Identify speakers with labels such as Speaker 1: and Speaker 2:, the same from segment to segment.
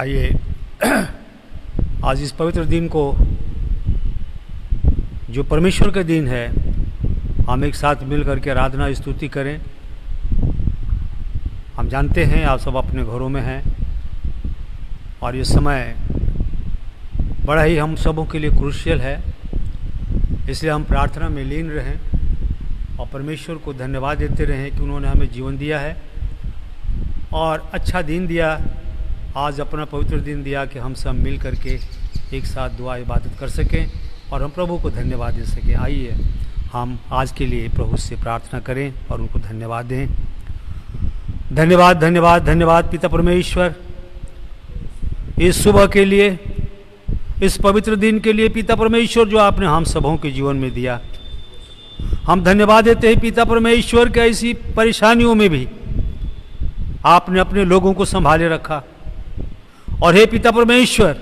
Speaker 1: आइए आज इस पवित्र दिन को, जो परमेश्वर का दिन है, हम एक साथ मिल करके आराधना स्तुति करें। हम जानते हैं आप सब अपने घरों में हैं और ये समय बड़ा ही हम सबों के लिए क्रूशियल है, इसलिए हम प्रार्थना में लीन रहें और परमेश्वर को धन्यवाद देते रहें कि उन्होंने हमें जीवन दिया है और अच्छा दिन दिया, आज अपना पवित्र दिन दिया कि हम सब मिल करके एक साथ दुआ इबादत कर सकें और हम प्रभु को धन्यवाद दे सकें। आइए हम आज के लिए प्रभु से प्रार्थना करें और उनको धन्यवाद दें। धन्यवाद धन्यवाद धन्यवाद पिता परमेश्वर, इस सुबह के लिए, इस पवित्र दिन के लिए पिता परमेश्वर जो आपने हम सबों के जीवन में दिया। हम धन्यवाद देते हैं पिता परमेश्वर के ऐसी परेशानियों में भी आपने अपने लोगों को संभाले रखा और हे पिता परमेश्वर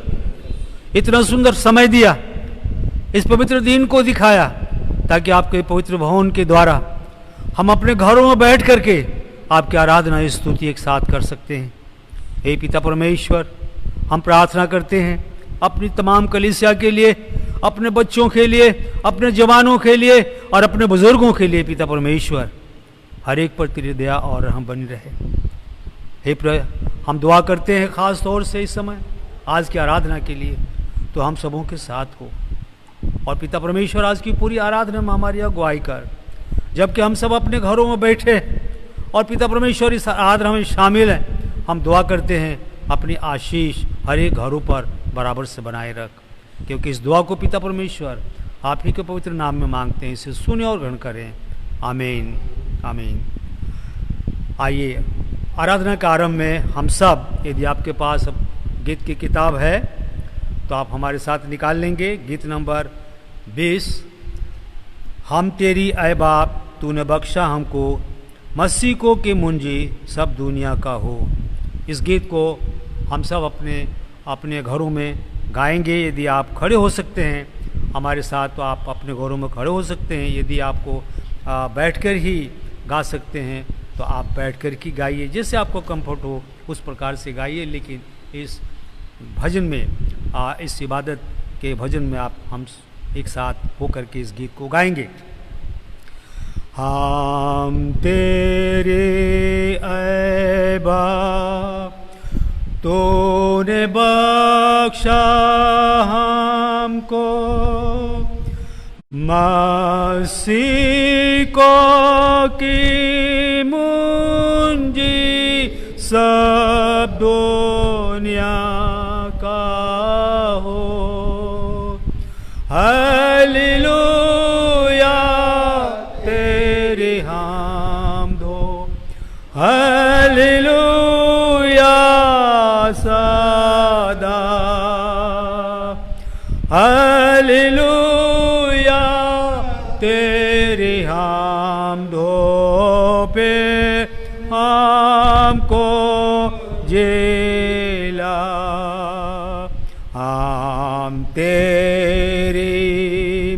Speaker 1: इतना सुंदर समय दिया, इस पवित्र दिन को दिखाया ताकि आपके पवित्र भवन के द्वारा हम अपने घरों में बैठ करके आपकी आराधना स्तुति एक साथ कर सकते हैं। हे पिता परमेश्वर, हम प्रार्थना करते हैं अपनी तमाम कलीसिया के लिए, अपने बच्चों के लिए, अपने जवानों के लिए और अपने बुजुर्गों के लिए। पिता परमेश्वर, हर एक पर तेरी दया और रहम बनी रहे। हे हम दुआ करते हैं खास तौर से इस समय आज की आराधना के लिए, तो हम सबों के साथ हो और पिता परमेश्वर आज की पूरी आराधना में हमारी अगुवाई कर, जबकि हम सब अपने घरों में बैठे और पिता परमेश्वर इस आराधना में शामिल हैं। हम दुआ करते हैं अपनी आशीष हर एक घरों पर बराबर से बनाए रख, क्योंकि इस दुआ को पिता परमेश्वर आप ही के पवित्र नाम में मांगते हैं। इसे सुने और ग्रहण करें। आमीन आमीन। आइए आराधना के आरंभ में हम सब, यदि आपके पास गीत की किताब है तो आप हमारे साथ निकाल लेंगे। गीत नंबर 20, हम तेरी ऐ बाप तूने बख्शा हमको, मसीह को कि मुंजी सब दुनिया का हो। इस गीत को हम सब अपने अपने घरों में गाएंगे। यदि आप खड़े हो सकते हैं हमारे साथ तो आप अपने घरों में खड़े हो सकते हैं। यदि आपको बैठकर ही गा सकते हैं तो आप बैठकर ही गाइए, जैसे आपको कंफर्ट हो उस प्रकार से गाइए। लेकिन इस भजन में, इस इबादत के भजन में हम एक साथ होकर के इस गीत को गाएंगे। हम तेरे ऐ बाप तूने बख्शा हमको, मसीह को की मुंजी सब दुनिया का हो। हालेलुया तेरी हामद हो, हालेलुया सदा, हालेलुया तेरी हामद हो पे हमको जिला। हम तेरी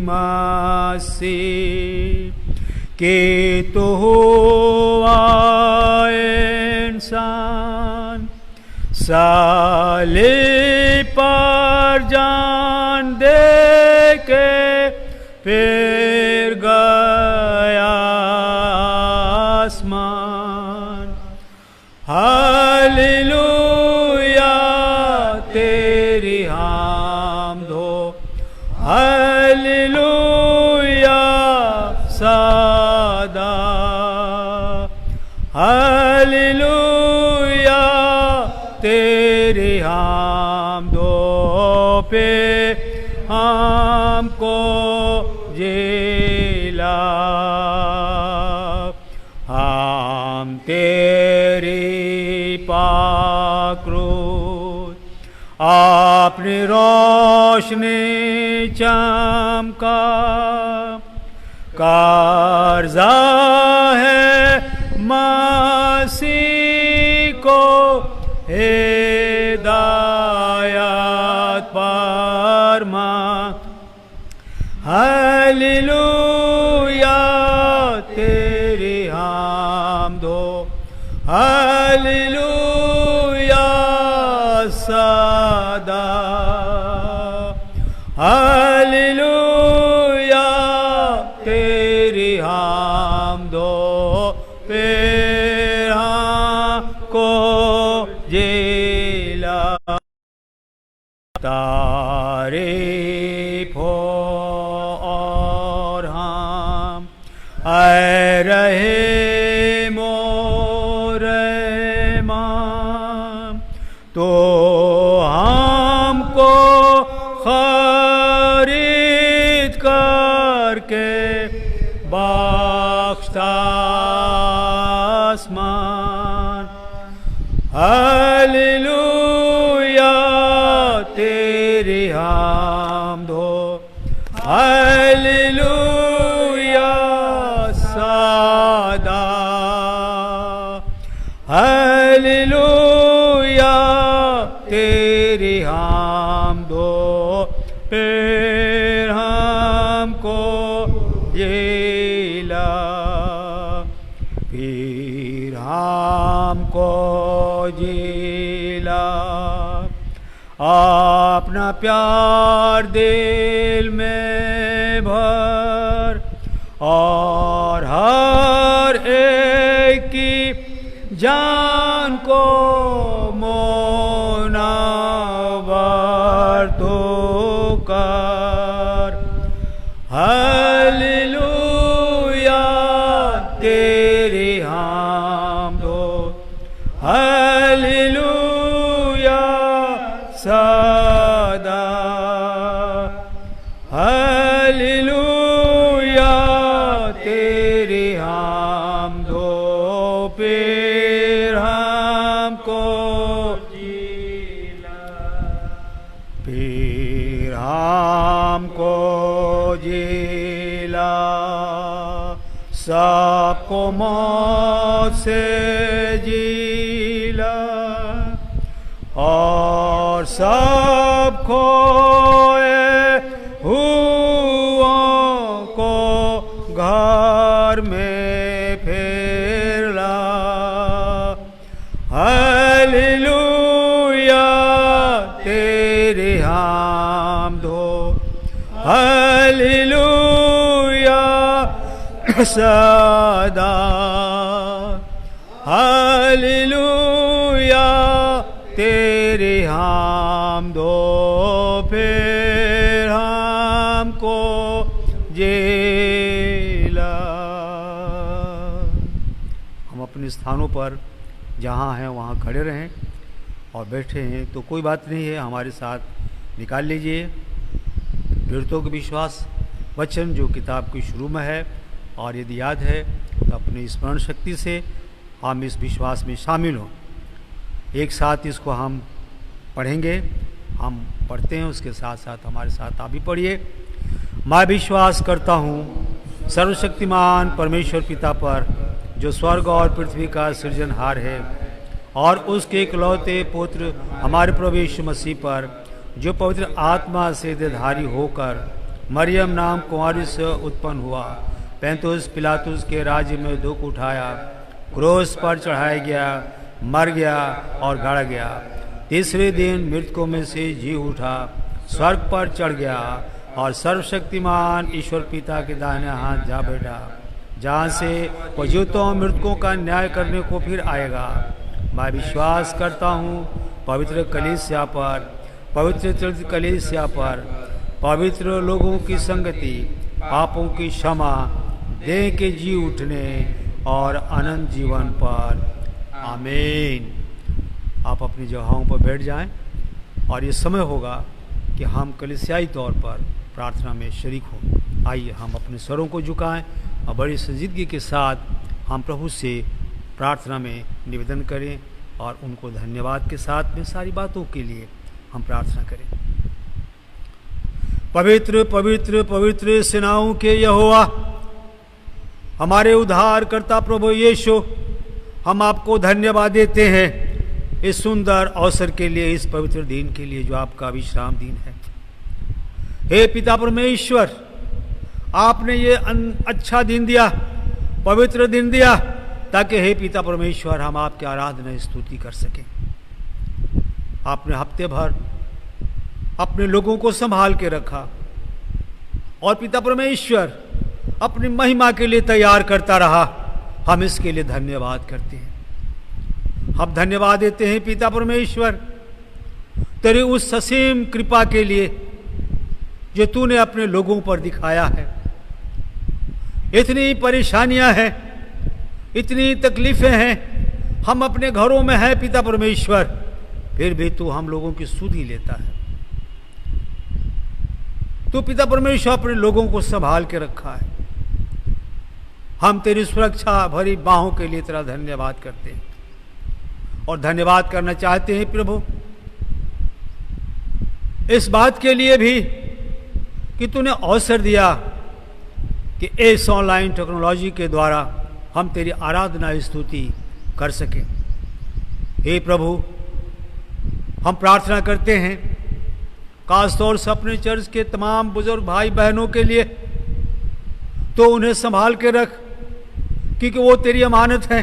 Speaker 1: मसीह के तो हुआ इंसान, साले पर जान दे के फिर गया आसमान। हालेलुया तेरी हामद हो, हालेलुया सदा, हालेलुया तेरी हामद हो पे हमको जिला। हम तेरी पाक्रोध आपने रोशनी चमका, कर्जा है मसीह को हिदायत परमा। हालेलुया तेरी हामद हो, हालेलुया सा हालेलुया तेरी हम दो पेरा को जिला तारीफ हो और हम आए रहे मोरे मां तो हमको खरीद करके बख्शता आसमान हालेलुया तेरी हम दो हालेलुया सदा हालेलुया तेरी हम दो फिर हमको जिला फिर हमको जिला अपना प्यार दिल में भर और हर एक की जान को मोनावर तो कर हालेलुया तेरी हम दो हालेलुया सदा हालेलुया तेरी हम दो फिर हमको जिला फिर हमको जिला सबको मौत से जिला और सब खोए हुओं को घर में फेरला हालेलुया तेरे हम दो हालेलुया सदा हालेलुया तेरे हम दो फिर हमको जिला हम अपने स्थानों पर जहाँ हैं वहाँ खड़े रहें और बैठे हैं तो कोई बात नहीं है, हमारे साथ निकाल लीजिए पीड़ितों का विश्वास वचन जो किताब की शुरू में है, और यदि याद है तो अपनी स्मरण शक्ति से हम इस विश्वास में शामिल हों। एक साथ इसको हम पढ़ेंगे, हम पढ़ते हैं उसके साथ साथ हमारे साथ आप भी पढ़िए। मैं विश्वास करता हूँ सर्वशक्तिमान परमेश्वर पिता पर जो स्वर्ग और पृथ्वी का सृजनहार है, और उसके इकलौते पुत्र हमारे प्रभु यीशु मसीह पर जो पवित्र आत्मा से देहधारी होकर मरियम नाम कुंवारी से उत्पन्न हुआ, पैंतुस पिलातुस के राज्य में दुख उठाया, क्रूस पर चढ़ाया गया, मर गया और गाड़ा गया, तीसरे दिन मृतकों में से जी उठा, स्वर्ग पर चढ़ गया और सर्वशक्तिमान ईश्वर पिता के दाहिने हाथ जा बैठा, जहाँ से वह जीवितों मृतकों का न्याय करने को फिर आएगा। मैं विश्वास करता हूँ पवित्र कलीसिया पर, पवित्र चरित्र कलीसिया पर, पवित्र लोगों की संगति, पापों की क्षमा, देह के जी उठने और अनंत जीवन पर। आमीन। आप अपनी जगहों पर बैठ जाएं और ये समय होगा कि हम कलीसियाई तौर पर प्रार्थना में शरीक हों। आइए हम अपने स्वरों को झुकाएं और बड़ी संजीदगी के साथ हम प्रभु से प्रार्थना में निवेदन करें और उनको धन्यवाद के साथ में सारी बातों के लिए हम प्रार्थना करें। पवित्र पवित्र पवित्र सेनाओं के यहोवा, हमारे उद्धारकर्ता प्रभु यीशु, हम आपको धन्यवाद देते हैं इस सुंदर अवसर के लिए, इस पवित्र दिन के लिए जो आपका विश्राम दिन है। हे पिता परमेश्वर, आपने ये अच्छा दिन दिया, पवित्र दिन दिया, ताकि हे पिता परमेश्वर हम आपकी आराधना स्तुति कर सकें। आपने हफ्ते भर अपने लोगों को संभाल के रखा और पिता परमेश्वर अपनी महिमा के लिए तैयार करता रहा। हम इसके लिए धन्यवाद करते हैं। हम धन्यवाद देते हैं पिता परमेश्वर तेरे उस असीम कृपा के लिए जो तूने अपने लोगों पर दिखाया है। इतनी परेशानियां हैं, इतनी तकलीफें हैं, हम अपने घरों में हैं पिता परमेश्वर, फिर भी तू हम लोगों की सुधि लेता है। तू पिता परमेश्वर अपने लोगों को संभाल के रखा है। हम तेरी सुरक्षा भरी बाहों के लिए तेरा धन्यवाद करते हैं और धन्यवाद करना चाहते हैं प्रभु इस बात के लिए भी कि तूने अवसर दिया कि इस ऑनलाइन टेक्नोलॉजी के द्वारा हम तेरी आराधना स्तुति कर सकें। हे प्रभु, हम प्रार्थना करते हैं खासतौर से अपने चर्च के तमाम बुजुर्ग भाई बहनों के लिए, तो उन्हें संभाल के रख क्योंकि वो तेरी अमानत है।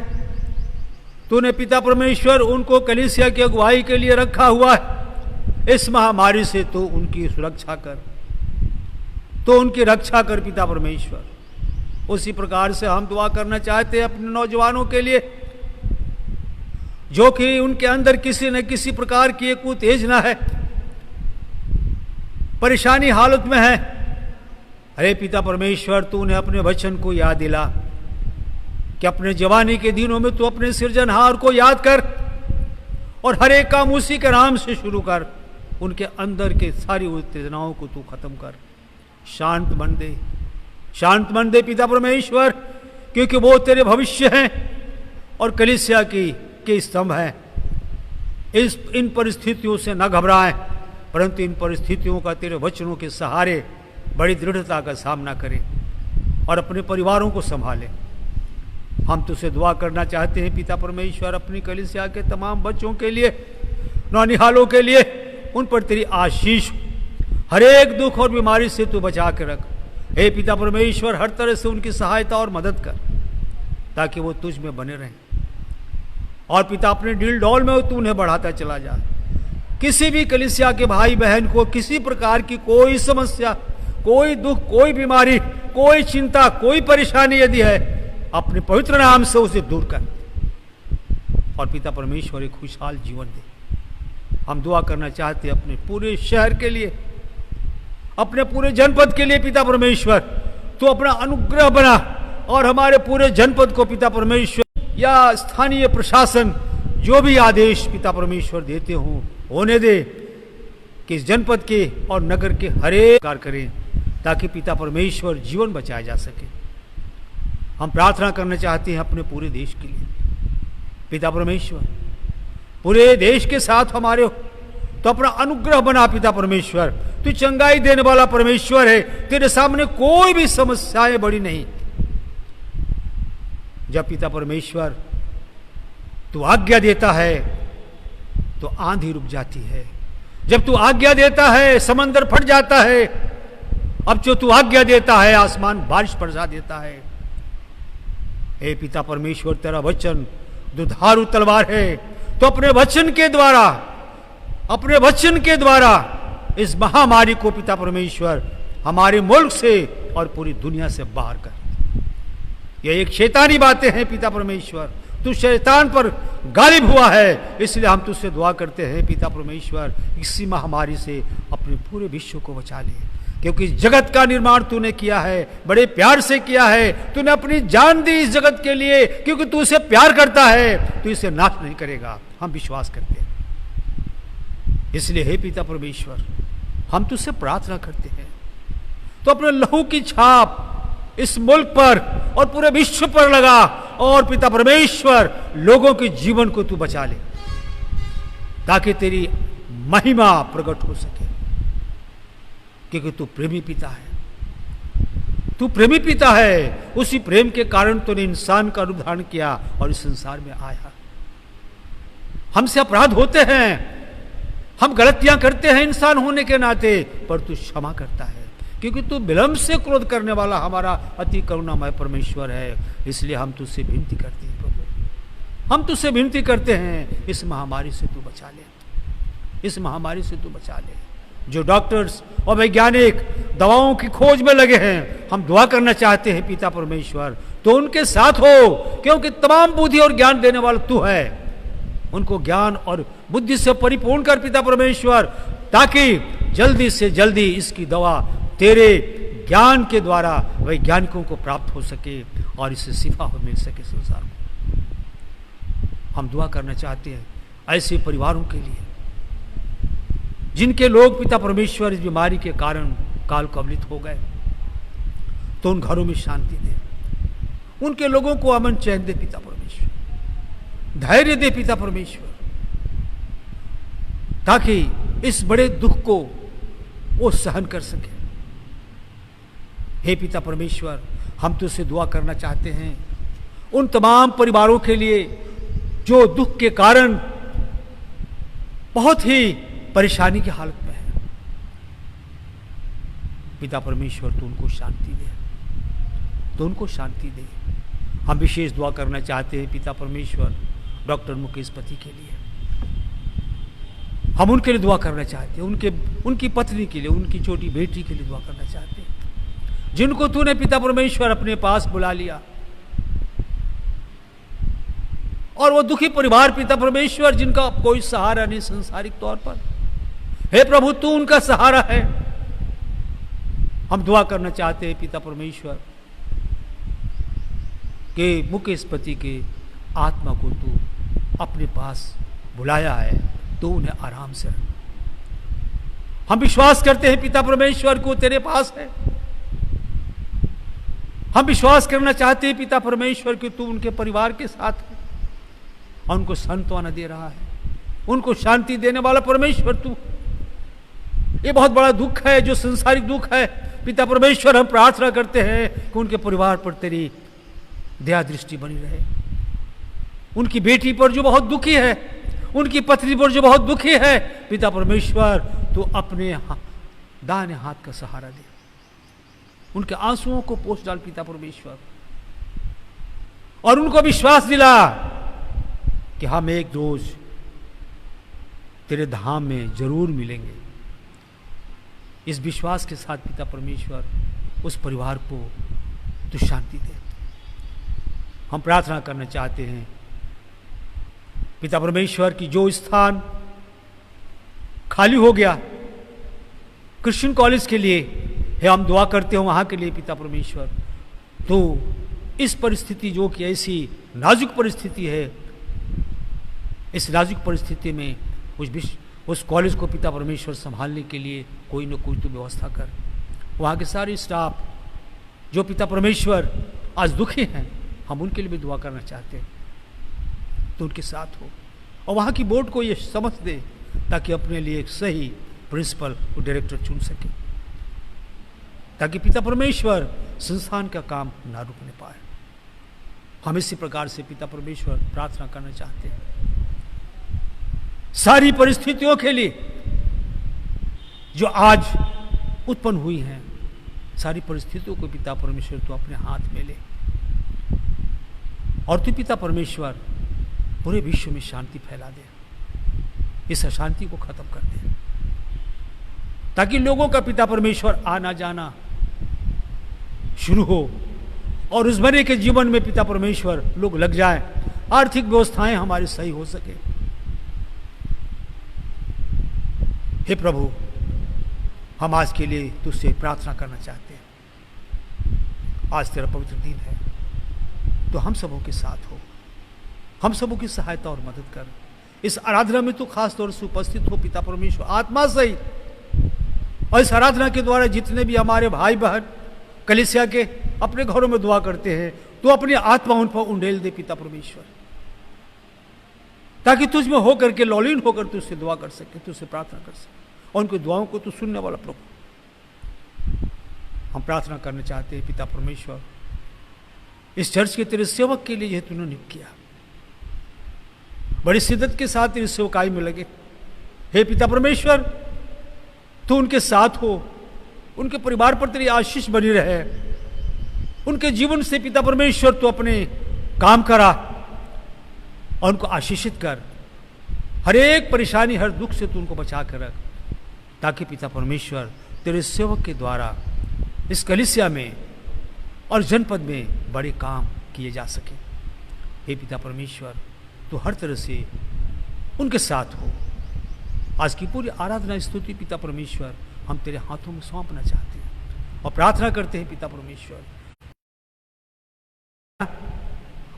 Speaker 1: तूने पिता परमेश्वर उनको कलीसिया की अगुवाई के लिए रखा हुआ है। इस महामारी से तू उनकी सुरक्षा कर, तो उनकी रक्षा कर पिता परमेश्वर। उसी प्रकार से हम दुआ करना चाहते हैं अपने नौजवानों के लिए जो कि उनके अंदर किसी न किसी प्रकार की एक उत्तेजना है, परेशानी हालत में है। अरे पिता परमेश्वर, तूने अपने वचन को याद दिला कि अपने जवानी के दिनों में तू अपने सृजनहार को याद कर और हर एक काम उसी के नाम से शुरू कर। उनके अंदर के सारी उत्तेजनाओं को तू खत्म कर, शांत बन दे, शांत बन दे पिता परमेश्वर, क्योंकि वो तेरे भविष्य हैं और कलीसिया के स्तंभ हैं। इन परिस्थितियों से न घबराएं, परंतु इन परिस्थितियों का तेरे वचनों के सहारे बड़ी दृढ़ता का सामना करें और अपने परिवारों को संभालें। हम तुझसे दुआ करना चाहते हैं पिता परमेश्वर अपनी कलीसिया के तमाम बच्चों के लिए, नौनिहालों के लिए, उन पर तेरी आशीष, हर एक दुख और बीमारी से तू बचा के रख। हे पिता परमेश्वर, हर तरह से उनकी सहायता और मदद कर ताकि वो तुझ में बने रहें। और पिता अपने दिल डौल में तू उन्हें बढ़ाता चला जा। किसी भी कलीसिया के भाई बहन को किसी प्रकार की कोई समस्या, कोई दुख, कोई बीमारी, कोई चिंता, कोई परेशानी यदि है, अपने पवित्र नाम से उसे दूर कर और पिता परमेश्वर एक खुशहाल जीवन दे। हम दुआ करना चाहते हैं अपने पूरे शहर के लिए, अपने पूरे जनपद के लिए पिता परमेश्वर, तो अपना अनुग्रह बना और हमारे पूरे जनपद को पिता परमेश्वर या स्थानीय प्रशासन जो भी आदेश पिता परमेश्वर देते हों होने दे कि इस जनपद के और नगर के हर एक कार्य करें ताकि पिता परमेश्वर जीवन बचाया जा सके। हम प्रार्थना करना चाहते हैं अपने पूरे देश के लिए पिता परमेश्वर, पूरे देश के साथ हमारे तो अपना अनुग्रह बना पिता परमेश्वर। तू चंगाई देने वाला परमेश्वर है, तेरे सामने कोई भी समस्याएं बड़ी नहीं। जब पिता परमेश्वर तू आज्ञा देता है तो आंधी रुक जाती है, जब तू आज्ञा देता है समंदर फट जाता है, अब जो तू आज्ञा देता है आसमान बारिश बरसा देता है। हे पिता परमेश्वर, तेरा वचन दुधारू तलवार है, तो अपने वचन के द्वारा, अपने वचन के द्वारा इस महामारी को पिता परमेश्वर हमारे मुल्क से और पूरी दुनिया से बाहर कर। ये एक शैतानी बातें हैं पिता परमेश्वर, तू शैतान पर गालिब हुआ है, इसलिए हम तुझसे दुआ करते हैं पिता परमेश्वर, इसी महामारी से अपने पूरे विश्व को बचा ले, क्योंकि जगत का निर्माण तूने किया है, बड़े प्यार से किया है। तूने अपनी जान दी इस जगत के लिए, क्योंकि तू इसे प्यार करता है, तू इसे नाश नहीं करेगा, हम विश्वास करते हैं। इसलिए हे पिता परमेश्वर, हम तुझसे प्रार्थना करते हैं तो अपने लहू की छाप इस मुल्क पर और पूरे विश्व पर लगा और पिता परमेश्वर लोगों के जीवन को तू बचा ले ताकि तेरी महिमा प्रकट हो सके, क्योंकि तू प्रेमी पिता है, तू प्रेमी पिता है। उसी प्रेम के कारण तूने इंसान का रूप धारण किया और इस संसार में आया। हमसे अपराध होते हैं, हम गलतियां करते हैं इंसान होने के नाते, पर तू क्षमा करता है, क्योंकि तू विलंब से क्रोध करने वाला हमारा अति करुणामय परमेश्वर है। इसलिए हम तुझसे विनती करते हैं प्रभु, हम तुझसे विनती करते हैं, इस महामारी से तू बचा ले, इस महामारी से तू बचा ले। जो डॉक्टर्स और वैज्ञानिक दवाओं की खोज में लगे हैं, हम दुआ करना चाहते हैं पिता परमेश्वर तो उनके साथ हो, क्योंकि तमाम बुद्धि और ज्ञान देने वाला तू है। उनको ज्ञान और बुद्धि से परिपूर्ण कर पिता परमेश्वर, ताकि जल्दी से जल्दी इसकी दवा तेरे ज्ञान के द्वारा वैज्ञानिकों को प्राप्त हो सके और इससे शिफा हो मिल सके संसार में। हम दुआ करना चाहते हैं ऐसे परिवारों के लिए जिनके लोग पिता परमेश्वर इस बीमारी के कारण काल कवलित हो गए, तो उन घरों में शांति दे, उनके लोगों को अमन चैन दे पिता परमेश्वर, धैर्य दे पिता परमेश्वर, ताकि इस बड़े दुख को वो सहन कर सके। हे पिता परमेश्वर, हम तुझसे दुआ करना चाहते हैं उन तमाम परिवारों के लिए जो दुख के कारण बहुत ही परेशानी की हालत में है। पिता परमेश्वर तू उनको शांति दे, तो उनको शांति दे। हम विशेष दुआ करना चाहते हैं पिता परमेश्वर डॉक्टर मुकेश पति के लिए, हम उनके लिए दुआ करना चाहते हैं, उनकी पत्नी के लिए, उनकी छोटी बेटी के लिए दुआ करना चाहते हैं, जिनको तूने पिता परमेश्वर अपने पास बुला लिया। और वो दुखी परिवार पिता परमेश्वर जिनका कोई सहारा नहीं संसारिक तौर पर, हे प्रभु तू उनका सहारा है। हम दुआ करना चाहते हैं पिता परमेश्वर कि मुकेश पति के आत्मा को तू अपने पास बुलाया है, तो उन्हें आराम से रख। हम विश्वास करते हैं पिता परमेश्वर को तेरे पास है। हम विश्वास करना चाहते हैं पिता परमेश्वर कि तू उनके परिवार के साथ है और उनको सांत्वना दे रहा है, उनको शांति देने वाला परमेश्वर तू। ये बहुत बड़ा दुख है जो संसारिक दुख है पिता परमेश्वर। हम प्रार्थना करते हैं कि उनके परिवार पर तेरी दया दृष्टि बनी रहे। उनकी बेटी पर जो बहुत दुखी है, उनकी पत्नी पर जो बहुत दुखी है, पिता परमेश्वर तो अपने दाहिने हाथ का सहारा दे, उनके आंसुओं को पोंछ डाल पिता परमेश्वर, और उनको विश्वास दिला कि हम एक रोज तेरे धाम में जरूर मिलेंगे। इस विश्वास के साथ पिता परमेश्वर उस परिवार को तू शांति दे। हम प्रार्थना करना चाहते हैं पिता परमेश्वर की जो स्थान खाली हो गया क्रिश्चियन कॉलेज के लिए है, हम दुआ करते हैं वहां के लिए पिता परमेश्वर। तो इस परिस्थिति जो कि ऐसी नाजुक परिस्थिति है, इस नाजुक परिस्थिति में उस कॉलेज को पिता परमेश्वर संभालने के लिए कोई न कोई तो व्यवस्था कर। वहाँ के सारे स्टाफ जो पिता परमेश्वर आज दुखी हैं, हम उनके लिए भी दुआ करना चाहते हैं, तो उनके साथ हो। और वहाँ की बोर्ड को ये समझ दे ताकि अपने लिए एक सही प्रिंसिपल और डायरेक्टर चुन सके, ताकि पिता परमेश्वर संस्थान का काम ना रुकने पाए। हम इसी प्रकार से पिता परमेश्वर प्रार्थना करना चाहते हैं सारी परिस्थितियों के लिए जो आज उत्पन्न हुई हैं, सारी परिस्थितियों को पिता परमेश्वर तो अपने हाथ में ले, और तू पिता परमेश्वर पूरे विश्व में शांति फैला दे, इस अशांति को खत्म कर दे, ताकि लोगों का पिता परमेश्वर आना जाना शुरू हो और रोजमर्रे के जीवन में पिता परमेश्वर लोग लग जाएं, आर्थिक व्यवस्थाएं हमारी सही हो सके। हे प्रभु, हम आज के लिए तुझसे प्रार्थना करना चाहते हैं। आज तेरा पवित्र दिन है, तो हम सबों के साथ हो, हम सबों की सहायता और मदद कर। इस आराधना में तू खास तौर से उपस्थित हो पिता परमेश्वर, आत्मा सही। और इस आराधना के द्वारा जितने भी हमारे भाई बहन कलीसिया के अपने घरों में दुआ करते हैं, तो अपनी आत्मा उन पर उंडेल दे पिता परमेश्वर, ताकि तुझ में होकर के लौलीन होकर तुझसे दुआ कर सके, तुझसे प्रार्थना कर सके, और उनकी दुआओं को तू सुनने वाला प्रभु। हम प्रार्थना करना चाहते हैं पिता परमेश्वर इस चर्च के तेरे सेवक के लिए यह तूने नियुक्त किया, बड़ी शिद्दत के साथ तेरी सेवकाई में लगे। हे पिता परमेश्वर, तू उनके साथ हो, उनके परिवार पर तेरी आशीष बनी रहे, उनके जीवन से पिता परमेश्वर तू अपने काम करा और उनको आशीषित कर। हर एक परेशानी, हर दुख से तू उनको बचा कर रख। ताकि पिता परमेश्वर तेरे सेवक के द्वारा इस कलीसिया में और जनपद में बड़े काम किए जा सके। हे पिता परमेश्वर, तो हर तरह से उनके साथ हो। आज की पूरी आराधना स्तुति पिता परमेश्वर हम तेरे हाथों में सौंपना चाहते हैं और प्रार्थना करते हैं पिता परमेश्वर।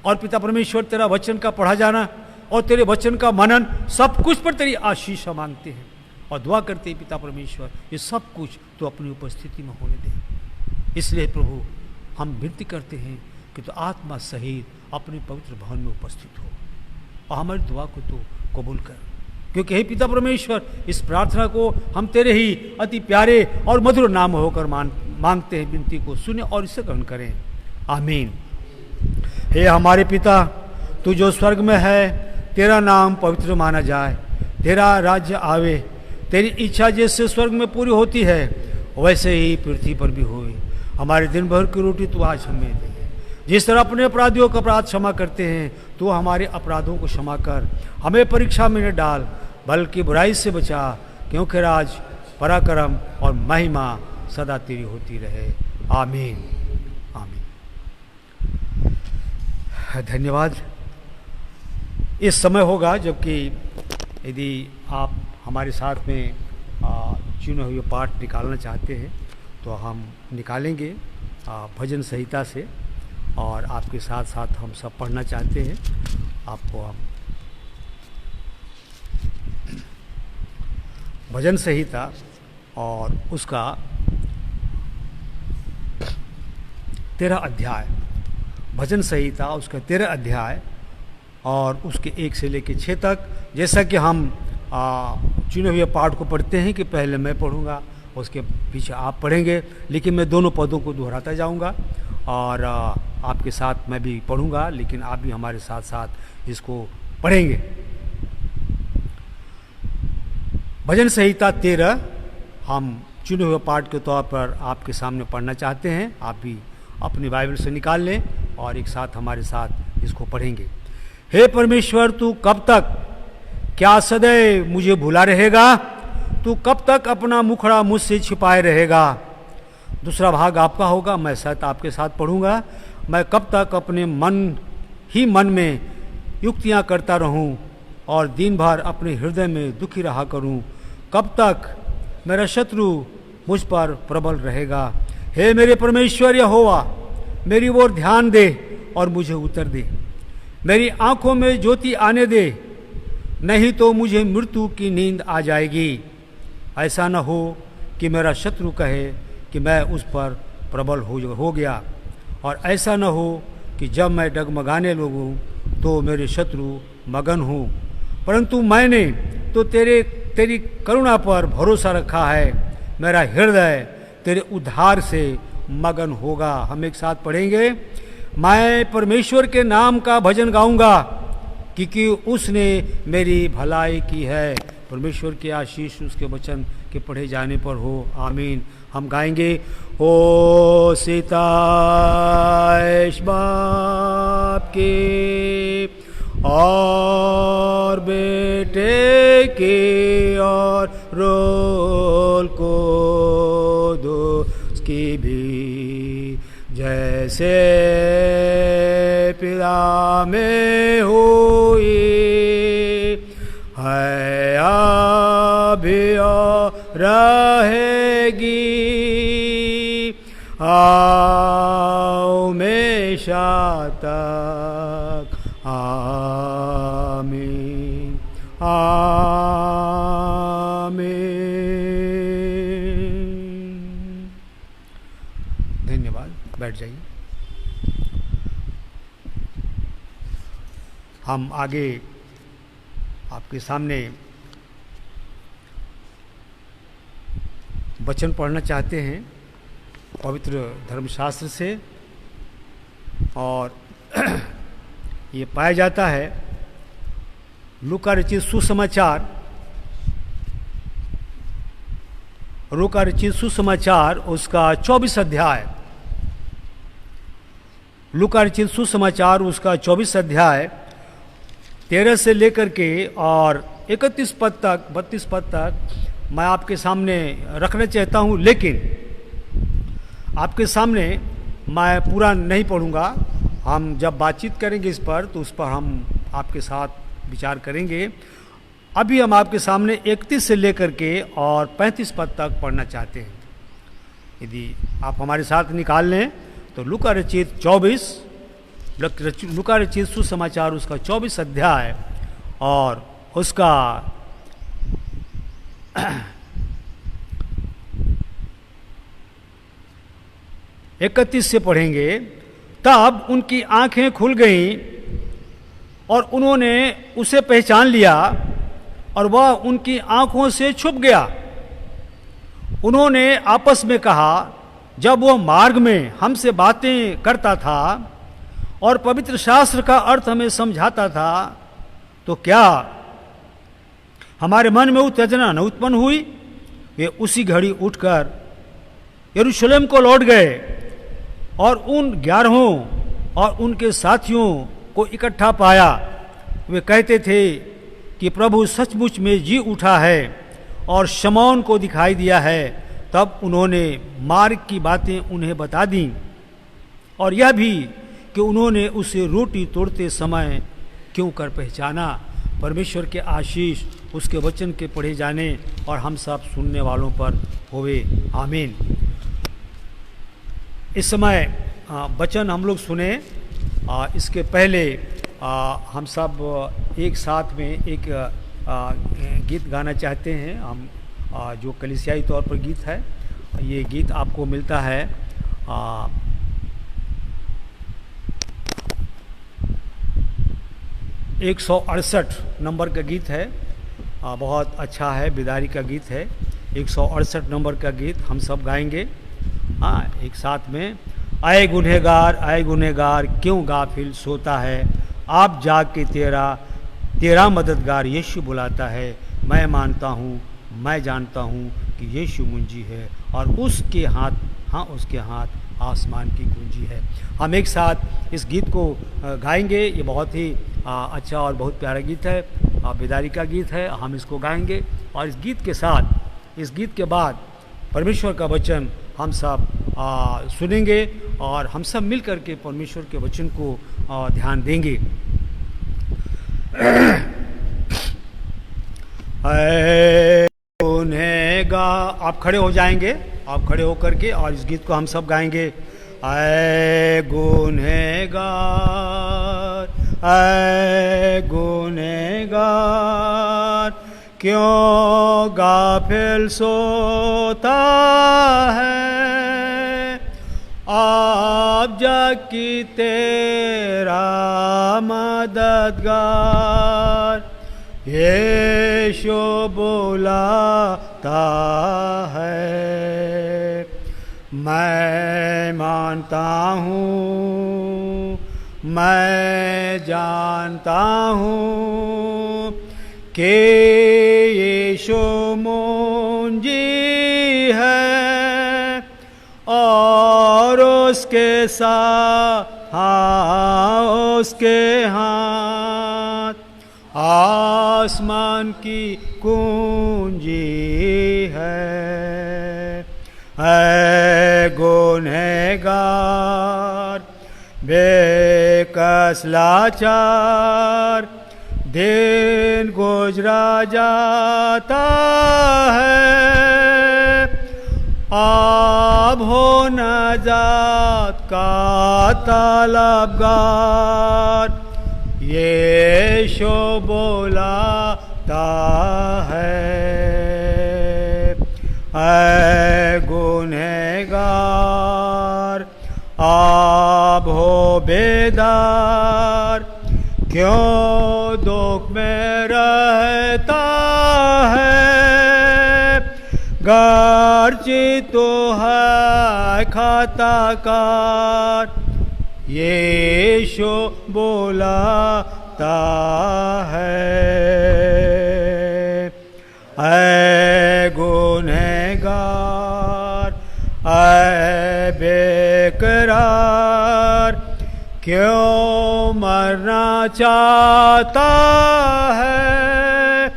Speaker 1: और पिता परमेश्वर, तेरा वचन का पढ़ा जाना और तेरे वचन का मनन सब कुछ पर तेरी आशीष मांगते हैं और दुआ करते हैं पिता परमेश्वर, ये सब कुछ तो अपनी उपस्थिति में होने दे। इसलिए प्रभु हम विनती करते हैं कि तो आत्मा सहित अपने पवित्र भवन में उपस्थित हो और हमारी दुआ को तो कबूल कर, क्योंकि हे पिता परमेश्वर, इस प्रार्थना को हम तेरे ही अति प्यारे और मधुर नाम होकर मांगते हैं। विनती को सुने और इसे ग्रहण करें। आमीन। हे हमारे पिता, तू जो स्वर्ग में है, तेरा नाम पवित्र माना जाए, तेरा राज्य आवे, तेरी इच्छा जैसे स्वर्ग में पूरी होती है वैसे ही पृथ्वी पर भी होए। हमारे दिन भर की रोटी तू आज हमें दे। जिस तरह अपने अपराधियों का अपराध क्षमा करते हैं, तो हमारे अपराधों को क्षमा कर। हमें परीक्षा में न डाल, बल्कि बुराई से बचा, क्योंकि राज, पराक्रम और महिमा सदा तेरी होती रहे। आमीन। आमीन। धन्यवाद। इस समय होगा जबकि यदि आप हमारे साथ में चुने हुए पाठ निकालना चाहते हैं तो हम निकालेंगे भजन संहिता से, और आपके साथ साथ हम सब पढ़ना चाहते हैं। आपको हम भजन संहिता और उसका 13 अध्याय, भजन संहिता उसका 13 अध्याय और उसके 1 से लेकर 6 तक, जैसा कि हम चुने हुए पाठ को पढ़ते हैं कि पहले मैं पढ़ूंगा, उसके पीछे आप पढ़ेंगे, लेकिन मैं दोनों पदों को दोहराता जाऊंगा और आपके साथ मैं भी पढ़ूंगा, लेकिन आप भी हमारे साथ साथ इसको पढ़ेंगे। भजन संहिता 13 हम चुने हुए पाठ के तौर पर आपके सामने पढ़ना चाहते हैं। आप भी अपनी बाइबल से निकाल लें और एक साथ हमारे साथ इसको पढ़ेंगे। हे परमेश्वर, तू कब तक, क्या सदैव मुझे भुला रहेगा? तू कब तक अपना मुखड़ा मुझसे छिपाए रहेगा? दूसरा भाग आपका होगा, मैं साथ आपके साथ पढ़ूंगा। मैं कब तक अपने मन में युक्तियां करता रहूं और दिन भर अपने हृदय में दुखी रहा करूं? कब तक मेरा शत्रु मुझ पर प्रबल रहेगा? हे मेरे परमेश्वर यहोवा, मेरी ओर ध्यान दे और मुझे उत्तर दे। मेरी आंखों में ज्योति आने दे, नहीं तो मुझे मृत्यु की नींद आ जाएगी। ऐसा न हो कि मेरा शत्रु कहे कि मैं उस पर प्रबल हो गया, और ऐसा न हो कि जब मैं डगमगाने लगूं तो मेरे शत्रु मगन हों। परंतु मैंने तो तेरी करुणा पर भरोसा रखा है। मेरा हृदय तेरे उद्धार से मगन होगा। हम एक साथ पढ़ेंगे। मैं परमेश्वर के नाम का भजन गाऊंगा, क्योंकि उसने मेरी भलाई की है। परमेश्वर की आशीष उसके वचन के पढ़े जाने पर हो। आमीन। हम गाएंगे, ओ सीताएश बाप के और बेटे के और रोल को दो की भी, जैसे पिता में हुई है अभी और रहेगी हमेशा तक। आमीन। आमीन। धन्यवाद। बैठ जाइए। हम आगे आपके सामने वचन पढ़ना चाहते हैं पवित्र धर्मशास्त्र से, और ये पाया जाता है लूका रचित सुसमाचार उसका 24 अध्याय। लूका रचित सुसमाचार उसका 24 अध्याय 13 से लेकर के और 31 पद तक 32 पद तक मैं आपके सामने रखना चाहता हूँ, लेकिन आपके सामने मैं पूरा नहीं पढ़ूँगा। हम जब बातचीत करेंगे इस पर तो उस पर हम आपके साथ विचार करेंगे। अभी हम आपके सामने 31 से लेकर के और 35 पद तक पढ़ना चाहते हैं। यदि आप हमारे साथ निकाल लें तो लूका रचित 24, लूका रचित सुसमाचार उसका 24 अध्याय और उसका 31 से पढ़ेंगे। तब उनकी आंखें खुल गईं और उन्होंने उसे पहचान लिया और वह उनकी आंखों से छुप गया। उन्होंने आपस में कहा, जब वह मार्ग में हमसे बातें करता था और पवित्र शास्त्र का अर्थ हमें समझाता था, तो क्या हमारे मन में उत्तेजना न उत्पन्न हुई? वे उसी घड़ी उठकर यरूशलेम को लौट गए और उन 11 और उनके साथियों को इकट्ठा पाया। वे कहते थे कि प्रभु सचमुच में जी उठा है और शमौन को दिखाई दिया है। तब उन्होंने मार्ग की बातें उन्हें बता दी और यह भी कि उन्होंने उसे रोटी तोड़ते समय क्यों कर पहचाना। परमेश्वर के आशीष उसके वचन के पढ़े जाने और हम सब सुनने वालों पर होवे, आमीन। इस समय वचन हम लोग सुने। इसके पहले हम सब एक साथ में एक गीत गाना चाहते हैं। हम जो कलीसियाई तौर पर गीत है, ये गीत आपको मिलता है 168 नंबर का गीत है। बहुत अच्छा है, बिदारी का गीत है। 168 नंबर का गीत हम सब गाएंगे एक साथ में। आए गुनहगार क्यों गाफिल सोता है, आप जाग के तेरा मददगार यीशु बुलाता है। मैं मानता हूँ, मैं जानता हूँ कि यीशु मुंजी है और उसके हाथ आसमान की कुंजी है। हम एक साथ इस गीत को गाएंगे। ये बहुत ही अच्छा और बहुत प्यारा गीत है, बेदारी का गीत है। हम इसको गाएंगे और इस गीत के बाद परमेश्वर का वचन हम सब सुनेंगे और हम सब मिल करके परमेश्वर के वचन को ध्यान देंगे। आप खड़े हो जाएंगे, आप खड़े होकर के और इस गीत को हम सब गाएंगे। ऐ गुनहगार क्यों गाफिल सोता है, आप जाकी तेरा मददगार यीशु बुलाता है। मैं मानता हूँ, मैं जानता हूँ कि यीशु मुंजी है और उसके हाथ आसमान की कुंजी है। ऐ गुनहगार बेकस लाचार दिन गुजरा जाता है, अब हो नजात का तलबगार यीशु बुलाता है। ऐ गुनहगार अब हो बेदार क्यों दुख में रहता है, गर्जी तो है खाता कार यीशु बुलाता है। ऐ गुनहगार ऐ बेकरार क्यों मरना चाहता है,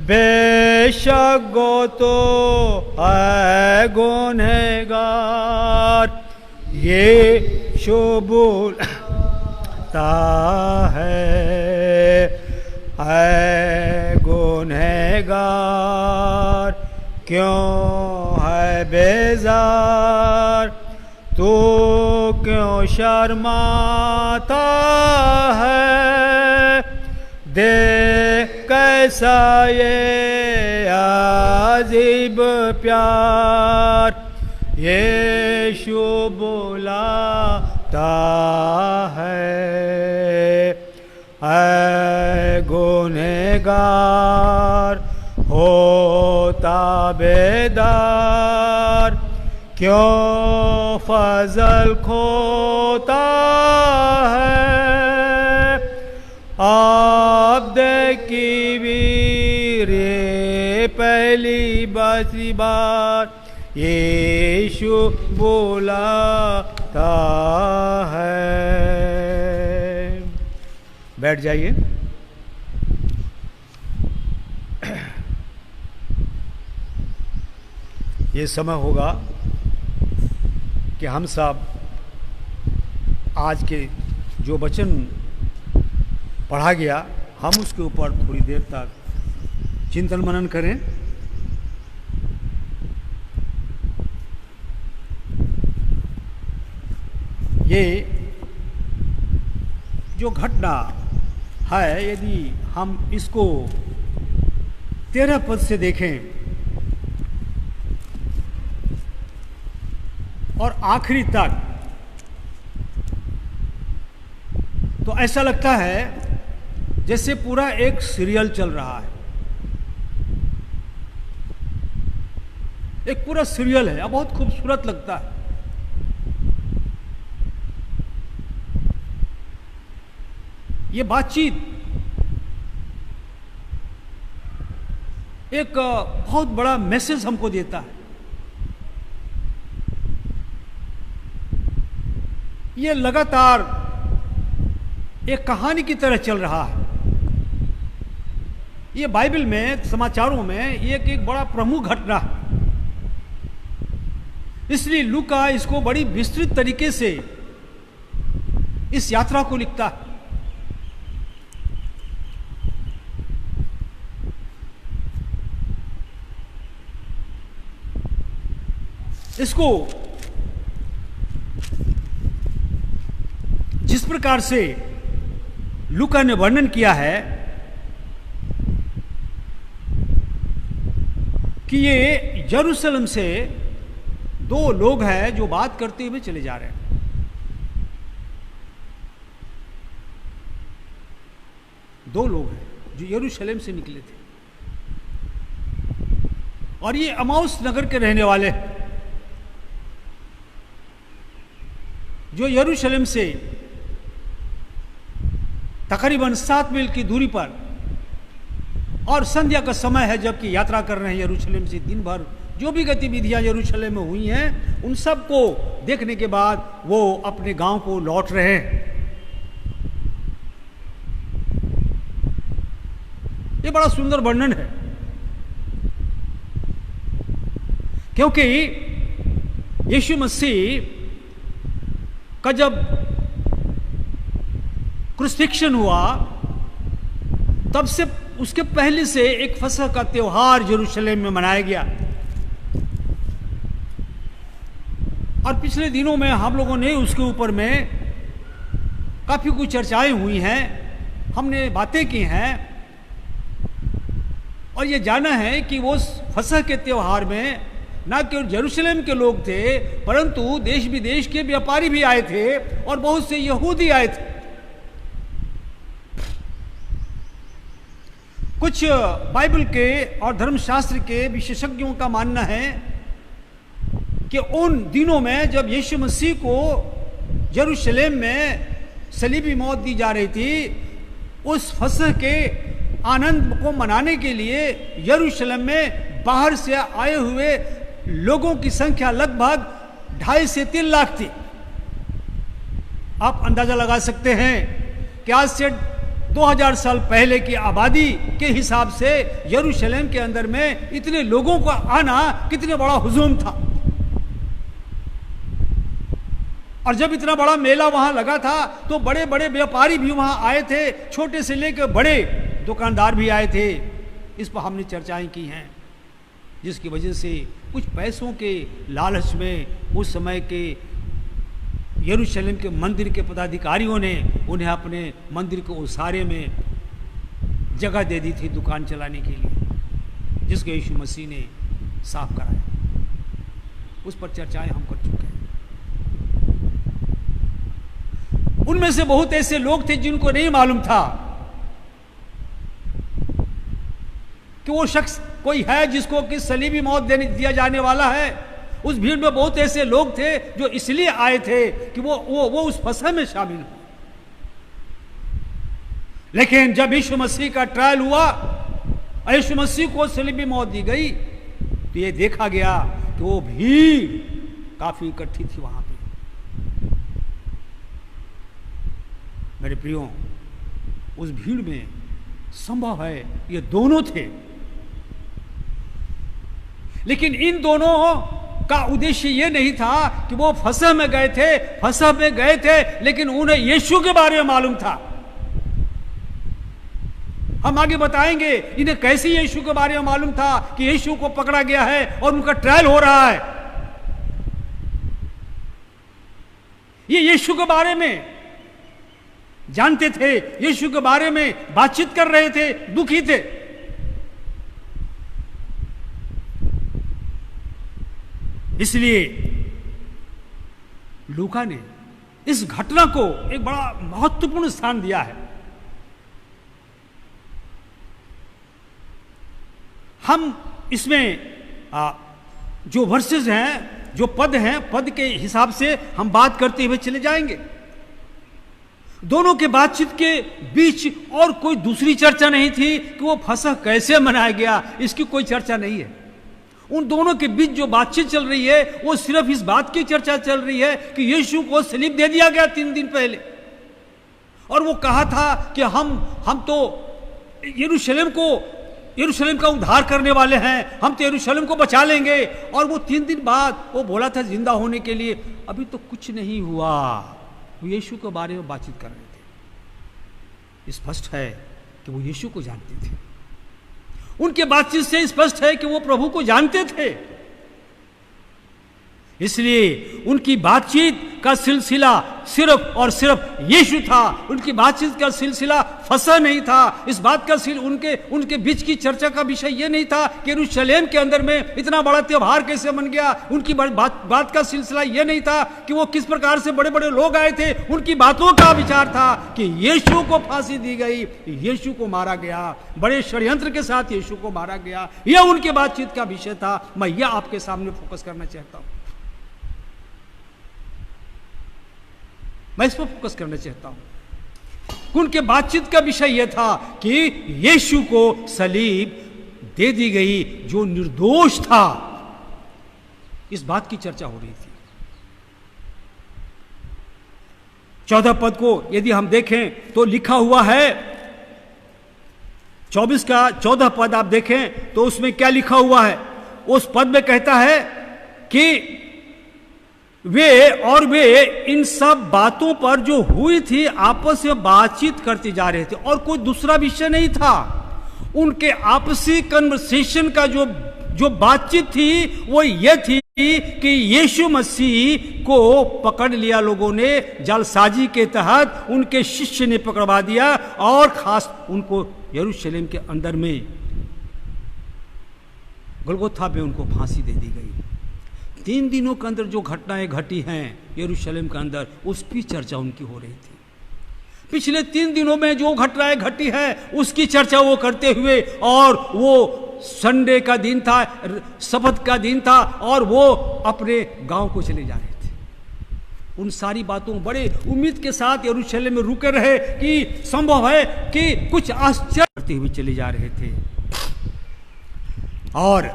Speaker 1: बेशक वो तो है गुनहगार, यीशु बोलता है गुनहगार, क्यों है बेजार, तू क्यों शर्माता है, देख कैसा ये अजीब प्यार, यीशु बुलाता है गुनहगार, होता बेदार, क्यों फजल खोता है, आप देखी वीरे पहली बासी बार, यीशु बुलाता है। बैठ जाइए। ये समय होगा कि हम सब आज के जो वचन पढ़ा गया, हम उसके ऊपर थोड़ी देर तक चिंतन मनन करें। ये जो घटना है, यदि हम इसको 13 पद से देखें और आखिरी तक, तो ऐसा लगता है जैसे पूरा एक सीरियल चल रहा है, एक पूरा सीरियल है। बहुत खूबसूरत लगता है। ये बातचीत एक बहुत बड़ा मैसेज हमको देता है। ये लगातार एक कहानी की तरह चल रहा है। ये बाइबल में, समाचारों में एक बड़ा प्रमुख घटना है, इसलिए लूका इसको बड़ी विस्तृत तरीके से इस यात्रा को लिखता है। इसको जिस प्रकार से लूका ने वर्णन किया है कि ये यरूशलेम से 2 लोग हैं जो बात करते हुए चले जा रहे हैं। दो लोग हैं जो यरूशलेम से निकले थे और ये अमाउस नगर के रहने वाले हैं, जो यरूशलेम से तकरीबन 7 मील की दूरी पर, और संध्या का समय है जबकि यात्रा कर रहे हैं यरूशलेम से। दिन भर जो भी गतिविधियां यरूशलेम में हुई हैं, उन सब को देखने के बाद वो अपने गांव को लौट रहे हैं। ये बड़ा सुंदर वर्णन है, क्योंकि यीशु मसीह का जब क्रूसिफिक्शन हुआ, तब से उसके पहले से एक फसह का त्योहार यरूशलेम में मनाया गया। और पिछले दिनों में हम लोगों ने उसके ऊपर में काफी कुछ चर्चाएं हुई हैं, हमने बातें की हैं, और ये जाना है कि वो फसह के त्योहार में ना केवल यरूशलेम के लोग थे, परंतु देश विदेश के व्यापारी भी आए थे और बहुत से यहूदी आए थे। कुछ बाइबल के और धर्मशास्त्र के विशेषज्ञों का मानना है कि उन दिनों में जब यीशु मसीह को यरूशलेम में सलीबी मौत दी जा रही थी, उस फसह के आनंद को मनाने के लिए यरूशलेम में बाहर से आए हुए लोगों की संख्या लगभग 2.5 से 3 लाख थी। आप अंदाजा लगा सकते हैं कि आज से 2000 साल पहले की आबादी के हिसाब से यरूशलेम के अंदर में इतने लोगों का आना कितने बड़ा हुजूम था। और जब इतना बड़ा मेला वहां लगा था तो बड़े बड़े व्यापारी भी वहां आए थे, छोटे से लेकर बड़े दुकानदार भी आए थे। इस पर हमने चर्चाएं की हैं, जिसकी वजह से कुछ पैसों के लालच में उस समय के यरूशलेम के मंदिर के पदाधिकारियों ने उन्हें अपने मंदिर के उसारे में जगह दे दी थी दुकान चलाने के लिए, जिसको यीशु मसीह ने साफ कराया। उस पर चर्चाएं हम कर चुके हैं। उनमें से बहुत ऐसे लोग थे जिनको नहीं मालूम था कि वो शख्स कोई है जिसको कि सलीबी मौत दिया जाने वाला है। उस भीड़ में बहुत ऐसे लोग थे जो इसलिए आए थे कि वो उस फसह में शामिल हो। लेकिन जब यीशु मसीह का ट्रायल हुआ, यीशु मसीह को सलीबी मौत दी गई, तो ये देखा गया कि वो भीड़ काफी इकट्ठी थी वहां पे। मेरे प्रियो, उस भीड़ में संभव है ये दोनों थे, लेकिन इन दोनों का उद्देश्य ये नहीं था कि वो फसह में गए थे, लेकिन उन्हें यीशु के बारे में मालूम था। हम आगे बताएंगे इन्हें कैसे यीशु के बारे में मालूम था कि यीशु को पकड़ा गया है और उनका ट्रायल हो रहा है। ये यीशु के बारे में जानते थे, यीशु के बारे में बातचीत कर रहे थे, दुखी थे। इसलिए लूका ने इस घटना को एक बड़ा महत्वपूर्ण स्थान दिया है। हम इसमें जो वर्सेस हैं, जो पद हैं, पद के हिसाब से हम बात करते हुए चले जाएंगे। दोनों के बातचीत के बीच और कोई दूसरी चर्चा नहीं थी कि वो फसह कैसे मनाया गया, इसकी कोई चर्चा नहीं है। उन दोनों के बीच जो बातचीत चल रही है वो सिर्फ इस बात की चर्चा चल रही है कि यीशु को सलीब दे दिया गया 3 दिन पहले, और वो कहा था कि हम तो यरूशलेम का उद्धार करने वाले हैं, हम तो यरूशलेम को बचा लेंगे। और वो 3 दिन बाद वो बोला था जिंदा होने के लिए, अभी तो कुछ नहीं हुआ। वो यीशु के बारे में बातचीत कर रहे थे। स्पष्ट है कि वो यीशु को जानते थे। उनके बातचीत से स्पष्ट है कि वो प्रभु को जानते थे। इसलिए उनकी बातचीत का सिलसिला सिर्फ और सिर्फ यीशु था। उनकी बातचीत का सिलसिला फसह नहीं था। इस बात का उनके बीच की चर्चा का विषय यह नहीं था कि यरूशलेम के अंदर में इतना बड़ा त्योहार कैसे बन गया। उनकी बात का सिलसिला यह नहीं था कि वो किस प्रकार से बड़े बड़े लोग आए थे। उनकी बातों का विचार था कि यीशु को फांसी दी गई, यीशु को मारा गया, बड़े षड्यंत्र के साथ यीशु को मारा गया। यह उनकी बातचीत का विषय था। मैं यह आपके सामने फोकस करना चाहता हूं। मैं इस पर फोकस करना चाहता हूं। उनके बातचीत का विषय यह था कि यीशु को सलीब दे दी गई जो निर्दोष था। इस बात की चर्चा हो रही थी। 14 पद को यदि हम देखें तो लिखा हुआ है, 24 का 14 पद आप देखें तो उसमें क्या लिखा हुआ है। उस पद में कहता है कि वे इन सब बातों पर जो हुई थी आपस में बातचीत करते जा रहे थे, और कोई दूसरा विषय नहीं था। उनके आपसी कन्वर्सेशन का जो बातचीत थी वो ये थी कि यीशु मसीह को पकड़ लिया लोगों ने, जालसाजी के तहत उनके शिष्य ने पकड़वा दिया, और खास उनको यरूशलेम के अंदर में गोलगोथा पे उनको फांसी दे दी गई। 3 दिनों के अंदर जो घटनाएं घटी हैं यरूशलेम के अंदर, उसकी चर्चा उनकी हो रही थी। पिछले 3 दिनों में जो घटनाएं घटी है उसकी चर्चा वो करते हुए, और वो संडे का दिन था, शबत का दिन था, और वो अपने गांव को चले जा रहे थे। उन सारी बातों बड़े उम्मीद के साथ यरूशलेम में रुके रहे कि संभव है कि कुछ आश्चर्य करते हुए चले जा रहे थे। और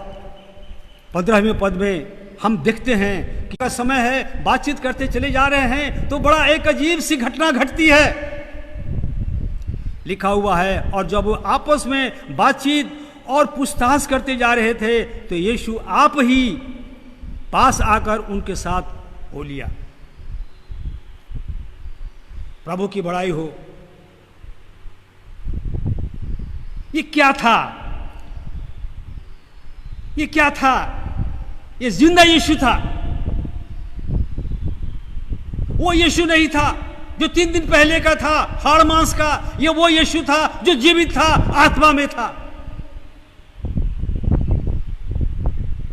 Speaker 1: 15वें पद में हम देखते हैं कि का समय है, बातचीत करते चले जा रहे हैं तो बड़ा एक अजीब सी घटना घटती है लिखा हुआ है। और जब वो आपस में बातचीत और पूछताछ करते जा रहे थे तो यीशु आप ही पास आकर उनके साथ हो लिया। प्रभु की बड़ाई हो। ये क्या था? ये क्या था? ये जिंदा यीशु था। वो यीशु नहीं था जो 3 दिन पहले का था, हाड़ मांस का। ये वो यीशु था जो जीवित था, आत्मा में था।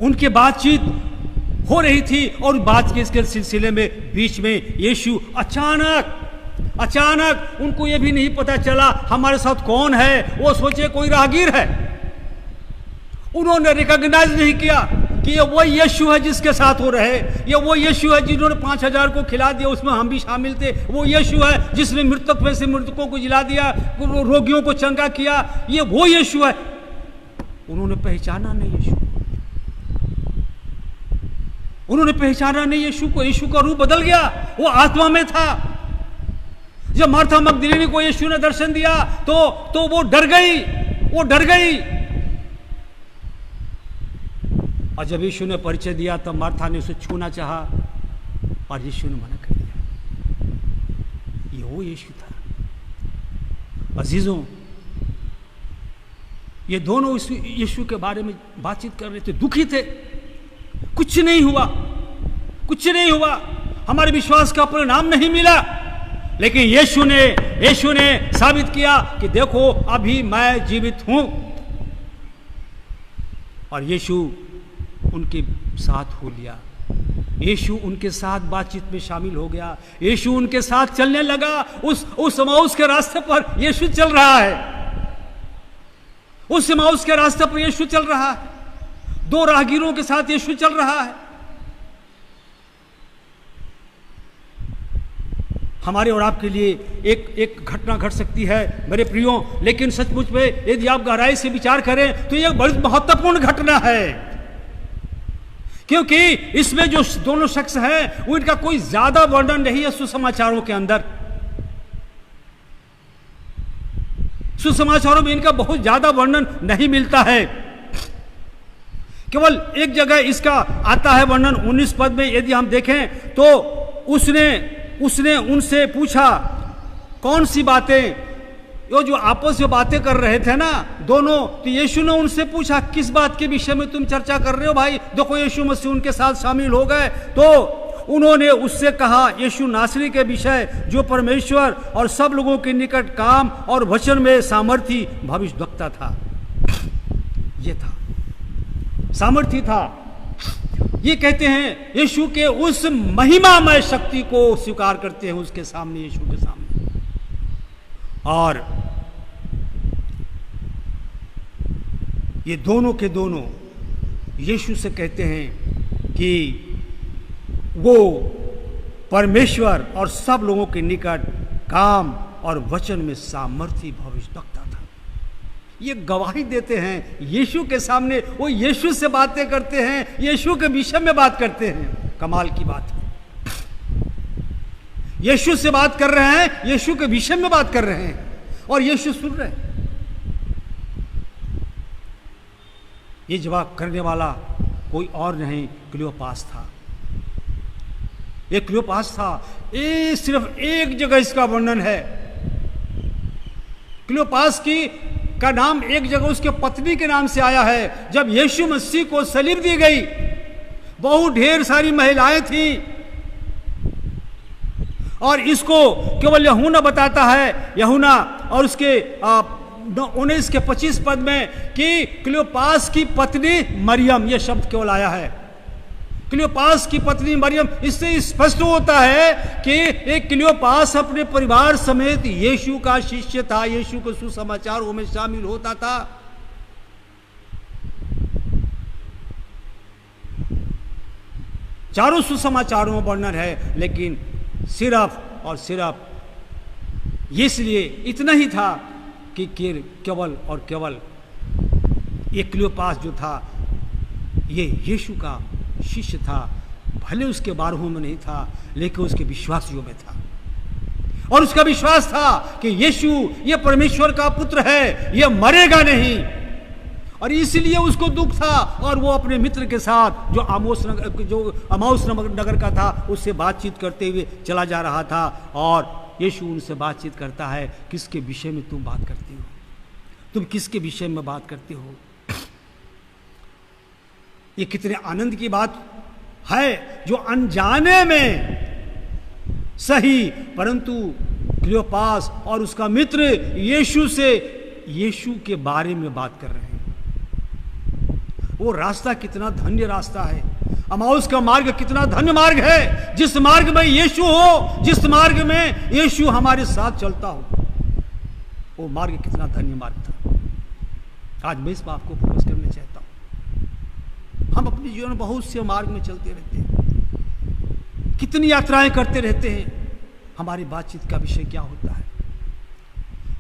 Speaker 1: उनके बातचीत हो रही थी और बातचीत के सिलसिले में बीच में यीशु अचानक उनको यह भी नहीं पता चला हमारे साथ कौन है। वो सोचे कोई राहगीर है। उन्होंने रिकॉग्नाइज नहीं किया कि ये वो यीशु है जिसके साथ हो रहे। ये वो यीशु है जिन्होंने 5000 को खिला दिया, उसमें हम भी शामिल थे। वो यीशु है जिसने मृतक में से मृतकों को जिला दिया, रोगियों को चंगा किया। ये वो यीशु है। उन्होंने पहचाना नहीं यीशु। उन्होंने पहचाना नहीं यीशु को। यीशु का रूप बदल गया। वो आत्मा में था। जब मार्था मगदलीनी को यीशु ने दर्शन दिया तो वो डर गई। और जब यीशु ने परिचय दिया तब मार्था ने उसे छूना चाहा और यीशु ने मना कर दिया। ये वो यीशु था। अजीजों, ये दोनों यीशु के बारे में बातचीत कर रहे थे, दुखी थे। कुछ नहीं हुआ। हमारे विश्वास का परिणाम नहीं मिला। लेकिन यीशु ने साबित किया कि देखो अभी मैं जीवित हूं। और यीशु उनके साथ हो लिया। यीशु उनके साथ बातचीत में शामिल हो गया। यीशु उनके साथ चलने लगा। उस एमाउस के रास्ते पर यीशु चल रहा है। उस एमाउस के रास्ते पर यीशु चल रहा है। 2 राहगीरों के साथ यीशु चल रहा है। हमारे और आपके लिए एक घटना घट सकती है मेरे प्रियो, लेकिन सचमुच में यदि आप गहराई से विचार करें तो यह बड़ी महत्वपूर्ण घटना है। क्योंकि इसमें जो दोनों शख्स हैं उनका कोई ज्यादा वर्णन नहीं है सुसमाचारों के अंदर। सुसमाचारों में इनका बहुत ज्यादा वर्णन नहीं मिलता है। केवल एक जगह इसका आता है वर्णन 19 पद में। यदि हम देखें तो उसने उनसे पूछा कौन सी बातें, वो जो आपस में बातें कर रहे थे ना दोनों, तो यीशु ने उनसे पूछा किस बात के विषय में तुम चर्चा कर रहे हो भाई। देखो यीशु मसीह उनके साथ शामिल हो गए। तो उन्होंने उससे कहा यीशु नासरी के विषय जो परमेश्वर और सब लोगों के निकट काम और वचन में सामर्थी भविष्यवक्ता था। ये था, सामर्थी था। ये कहते हैं यीशु के उस महिमामय शक्ति को स्वीकार करते हैं उसके सामने, यीशु के सामने। और ये दोनों के दोनों यीशु से कहते हैं कि वो परमेश्वर और सब लोगों के निकट काम और वचन में सामर्थी भविष्यवक्ता था। ये गवाही देते हैं यीशु के सामने। वो यीशु से बातें करते हैं, यीशु के विषय में बात करते हैं। कमाल की बात है। यीशु से बात कर रहे हैं, यीशु के विषय में बात कर रहे हैं और यीशु सुन रहे हैं। ये जवाब करने वाला कोई और नहीं, क्लियोपास था। ये क्लियोपास था। ये सिर्फ एक जगह इसका वर्णन है। क्लियोपास का नाम एक जगह उसके पत्नी के नाम से आया है। जब यीशु मसीह को सलीब दी गई, बहुत ढेर सारी महिलाएं थी और इसको केवल यूहन्ना बताता है। यूहन्ना और उसके 19 के 25 पद में कि क्लियोपास की पत्नी मरियम, यह शब्द केवल आया है। क्लियोपास की पत्नी मरियम, इससे स्पष्ट होता है कि एक क्लियोपास अपने परिवार समेत यीशु का शिष्य था, यीशु के सुसमाचारों में शामिल होता था। चारों सुसमाचारों में वर्णन है, लेकिन सिर्फ और सिर्फ इसलिए इतना ही था कि केवल और केवल ये क्लियोपास जो था ये यीशु का शिष्य था। भले उसके 12 में नहीं था, लेकिन उसके विश्वासियों में था। और उसका विश्वास था कि यीशु ये परमेश्वर का पुत्र है, ये मरेगा नहीं। और इसलिए उसको दुख था और वो अपने मित्र के साथ जो अमाउस नगर का था उससे बातचीत करते हुए चला जा रहा था। और यीशु उनसे बातचीत करता है, किसके विषय में तुम बात करते हो? तुम किसके विषय में बात करते हो? ये कितने आनंद की बात है जो अनजाने में सही, परंतु क्लियोपास और उसका मित्र यीशु के बारे में बात कर रहे हैं। वो रास्ता कितना धन्य रास्ता है, अमाउस का मार्ग कितना धन्य मार्ग है, जिस मार्ग में यीशु हो, जिस मार्ग में यीशु हमारे साथ चलता हो, वो मार्ग कितना धन्य मार्ग था। आज मैं इस बात को फोकस करना चाहता हूं। हम अपने जीवन में बहुत से मार्ग में चलते रहते हैं, कितनी यात्राएं करते रहते हैं, हमारी बातचीत का विषय क्या होता है?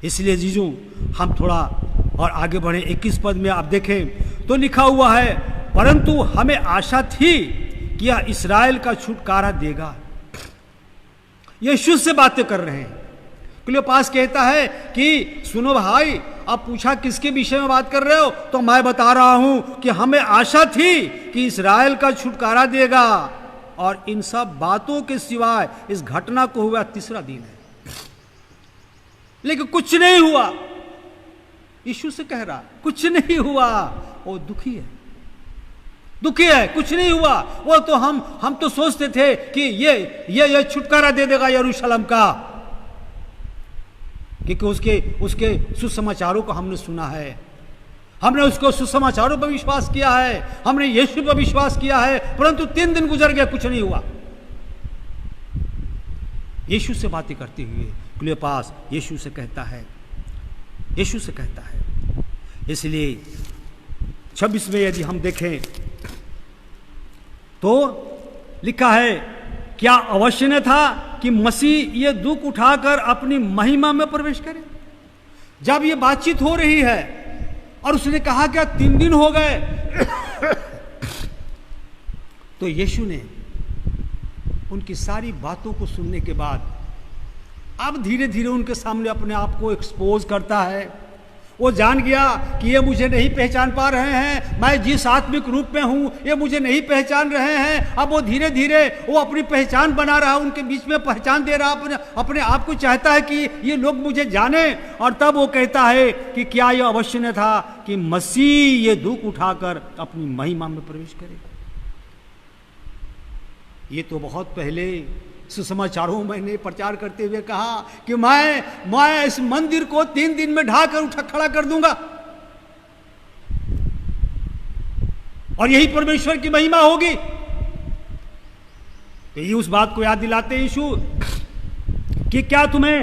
Speaker 1: इसलिए जीजों, हम थोड़ा और आगे बढ़े। 21 पद में आप देखें तो लिखा हुआ है, परंतु हमें आशा थी कि यह इस्राएल का छुटकारा देगा। यीशु से बातें कर रहे हैं। क्लियोपास कहता है कि सुनो भाई, आप पूछा किसके विषय में बात कर रहे हो, तो मैं बता रहा हूं कि हमें आशा थी कि इस्राएल का छुटकारा देगा। और इन सब बातों के सिवाय इस घटना को हुआ 3रा दिन है, लेकिन कुछ नहीं हुआ। यीशु से कह रहा कुछ नहीं हुआ, वो दुखी है, कुछ नहीं हुआ। वो तो हम तो सोचते थे कि ये छुटकारा दे देगा यरूशलेम का, क्योंकि उसके सुसमाचारों को हमने सुना है, हमने उसको सुसमाचारों पर विश्वास किया है, हमने यीशु पर विश्वास किया है, परंतु 3 दिन गुजर गया, कुछ नहीं हुआ। यीशु से बातें करते हुए क्लियोपास यीशु से कहता है। इसलिए 26 में यदि हम देखें तो लिखा है, क्या अवश्य न था कि मसीह ये दुख उठाकर अपनी महिमा में प्रवेश करे? जब ये बातचीत हो रही है और उसने कहा क्या 3 दिन हो गए, तो यीशु ने उनकी सारी बातों को सुनने के बाद अब धीरे धीरे उनके सामने अपने आप को एक्सपोज करता है। वो जान गया कि ये मुझे नहीं पहचान पा रहे हैं, मैं जिस आत्मिक रूप में हूं ये मुझे नहीं पहचान रहे हैं। अब वो धीरे धीरे वो अपनी पहचान बना रहा, उनके बीच में पहचान दे रहा, अपने आप को चाहता है कि ये लोग मुझे जाने। और तब वो कहता है कि क्या यह अवश्य न था कि मसीह ये दुख उठाकर अपनी महिमा में प्रवेश करे? ये तो बहुत पहले सुसमाचारों में मैंने प्रचार करते हुए कहा कि मैं इस मंदिर को 3 दिन में ढाकर उठा खड़ा कर दूंगा और यही परमेश्वर की महिमा होगी। तो ये उस बात को याद दिलाते यीशु कि क्या तुम्हें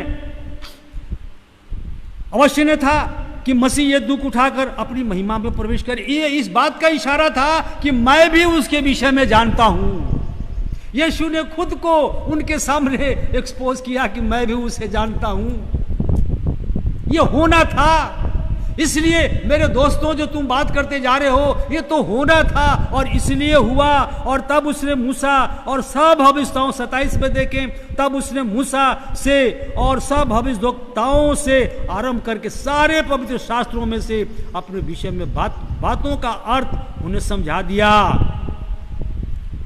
Speaker 1: अवश्य न था कि मसीह ये दुख उठाकर अपनी महिमा में प्रवेश करे? ये इस बात का इशारा था कि मैं भी उसके विषय में जानता हूं। यीशु ने खुद को उनके सामने एक्सपोज किया कि मैं भी उसे जानता हूं। ये होना था। इसलिए मेरे दोस्तों, जो तुम बात करते जा रहे हो, ये तो होना था और इसलिए हुआ। और तब उसने मूसा और सब भविष्यवक्ताओं 27 में देखें, तब उसने मूसा से और सब भविष्यवक्ताओं से आरंभ करके सारे पवित्र शास्त्रों में से अपने विषय में बातों का अर्थ उन्हें समझा दिया।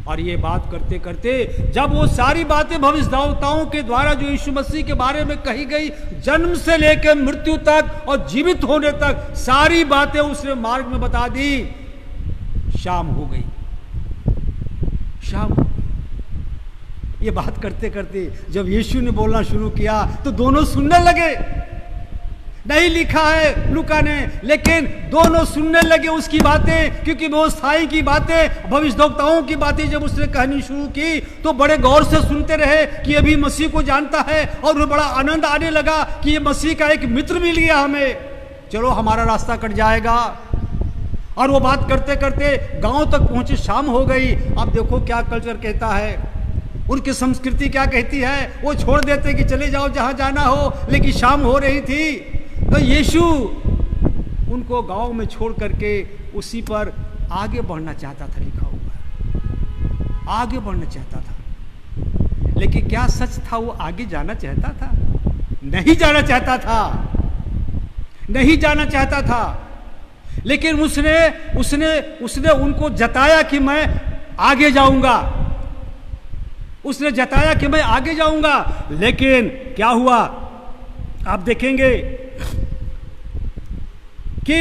Speaker 1: और ये बात करते करते जब वो सारी बातें भविष्यवक्ताओं के द्वारा जो यीशु मसीह के बारे में कही गई, जन्म से लेकर मृत्यु तक और जीवित होने तक सारी बातें उसने मार्ग में बता दी। शाम हो गई। ये बात करते करते जब यीशु ने बोलना शुरू किया तो दोनों सुनने लगे। नहीं लिखा है लूका ने, लेकिन दोनों सुनने लगे उसकी बातें, क्योंकि वो स्थाई की बातें, भविष्यवक्ताओं की बातें जब उसने कहनी शुरू की तो बड़े गौर से सुनते रहे कि अभी मसीह को जानता है। और उन्हें बड़ा आनंद आने लगा कि ये मसीह का एक मित्र मिल गया हमें, चलो हमारा रास्ता कट जाएगा। और वो बात करते करते गांव तक पहुंचे, शाम हो गई। अब देखो क्या कल्चर कहता है, उनकी संस्कृति क्या कहती है, वो छोड़ देते कि चले जाओ जहां जाना हो, लेकिन शाम हो रही थी। तो यीशु उनको गांव में छोड़ करके उसी पर आगे बढ़ना चाहता था। लिखा हुआ है आगे बढ़ना चाहता था, लेकिन क्या सच था वो आगे जाना चाहता था? नहीं जाना चाहता था, नहीं जाना चाहता था, लेकिन उसने उसने उसने उनको जताया कि मैं आगे जाऊंगा, उसने जताया कि मैं आगे जाऊंगा। लेकिन क्या हुआ आप देखेंगे कि